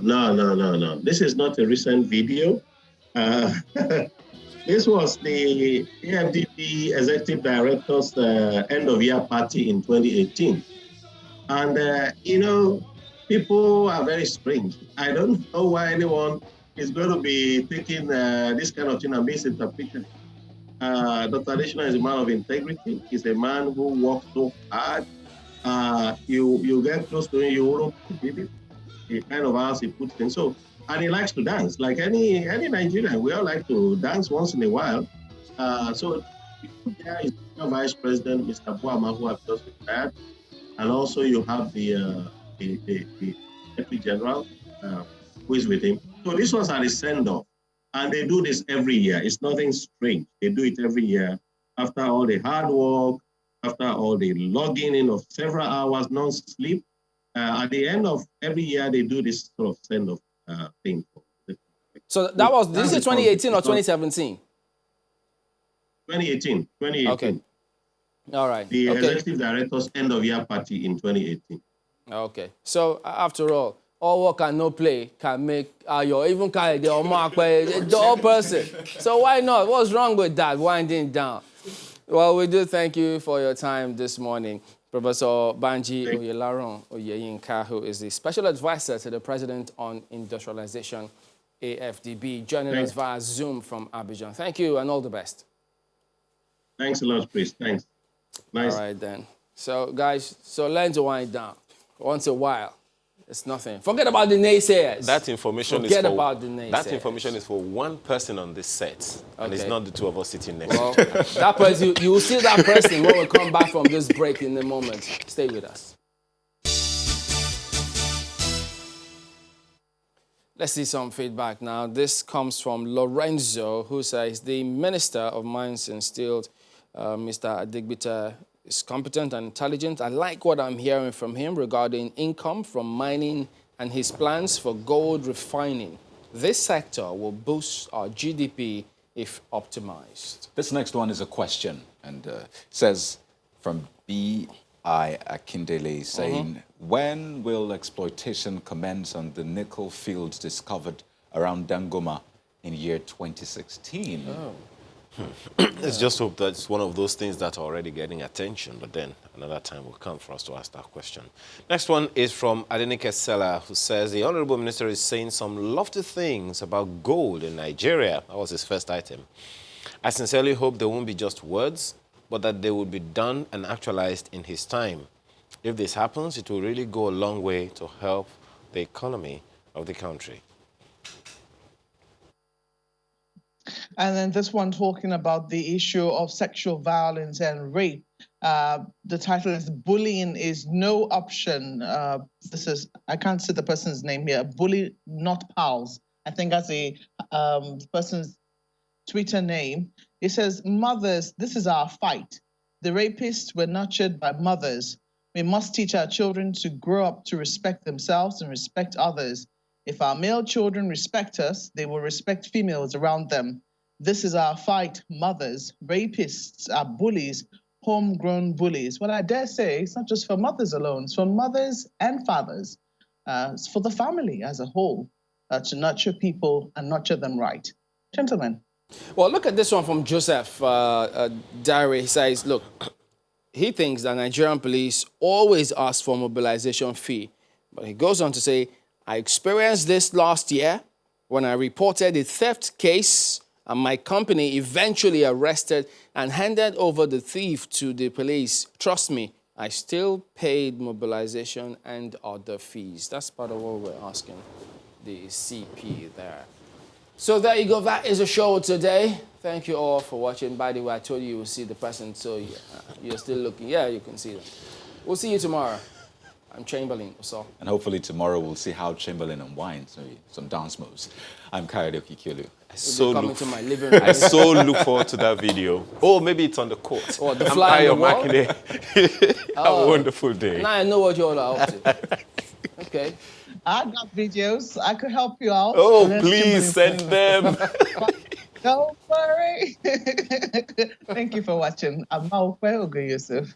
S9: This is not a recent video. This was the AFDB Executive Director's end-of-year party in 2018. And, people are very strange. I don't know why anyone is going to be taking this kind of thing and misinterpreting. Dr. Adeshina is a man of integrity. He's a man who works so hard. You get close to him, you won't believe it. The kind of hours he puts in. So, and he likes to dance. Like any Nigerian, we all like to dance once in a while. So there is the Vice President, Mr. Boama, who has just retired. And also you have the Deputy General who is with him. So this was at a send-off. And they do this every year. It's nothing strange. They do it every year after all the hard work, after all the logging in of several hours, non-sleep. At the end of every year, they do this sort of send-off thing.
S1: So that was, this is 2018 or 2017?
S9: 2018.
S1: Okay. All right.
S9: The Executive Director's end-of-year party in 2018.
S1: Okay. So after all, all work and no play can make your even carry the mark the whole person. So why not? What's wrong with that? Winding down. Well, we do thank you for your time this morning. Professor Banji Oyelaron Oyeyinka, who is the Special Advisor to the President on Industrialization, AFDB, joining us via Zoom from Abidjan. Thank you and all the best.
S9: Thanks a lot, Chris. Thanks. Nice.
S1: All right, then. So, guys, learn to wind down once in a while. It's nothing. Forget about the naysayers.
S3: That information
S1: Forget about the naysayers.
S3: That information is for one person on this set, and it's not the two of us sitting next.
S1: Well, that person, you will see that person when we come back from this break in a moment. Stay with us. Let's see some feedback now. This comes from Lorenzo, who says the Minister of Mines and Steel, Mr. Adigbita, is competent and intelligent. I like what I'm hearing from him regarding income from mining and his plans for gold refining. This sector will boost our GDP if optimized.
S8: This next one is a question, and says from B.I. Akindele, saying, when will exploitation commence on the nickel fields discovered around Dangoma in year 2016?
S3: Let's just hope that it's one of those things that are already getting attention, but then another time will come for us to ask that question. Next one is from Adenike Sela, who says, the Honorable Minister is saying some lofty things about gold in Nigeria. That was his first item. I sincerely hope they won't be just words, but that they will be done and actualized in his time. If this happens, it will really go a long way to help the economy of the country.
S4: And then this one talking about the issue of sexual violence and rape. The title is Bullying is No Option. This is, I can't see the person's name here, Bully Not Pals. I think that's the person's Twitter name. It says, mothers, this is our fight. The rapists were nurtured by mothers. We must teach our children to grow up to respect themselves and respect others. If our male children respect us, they will respect females around them. This is our fight, mothers. Rapists are bullies, homegrown bullies. Well, I dare say it's not just for mothers alone, it's for mothers and fathers. It's for the family as a whole to nurture people and nurture them right. Gentlemen.
S1: Well, look at this one from Joseph Diary. He says, look, he thinks that Nigerian police always ask for mobilization fee. But he goes on to say, I experienced this last year when I reported a theft case and my company eventually arrested and handed over the thief to the police. Trust me, I still paid mobilization and other fees. That's part of what we're asking the CP there. So there you go. That is a show today. Thank you all for watching. By the way, I told you will see the person, so you're still looking. Yeah, you can see them. We'll see you tomorrow. I'm Chamberlain. So.
S8: And hopefully tomorrow we'll see how Chamberlain unwinds, maybe some dance moves. I'm Kayode Okikiolu.
S3: I so look forward to that video. Oh, maybe it's on the court.
S1: Oh, the fly on the wall?
S3: Have a wonderful day.
S1: Now I know what you're all up to. Okay.
S4: I got videos. I could help you out.
S3: Oh, please send them.
S4: Don't worry. Thank you for watching. I'm Maokwe Ogun Yusuf.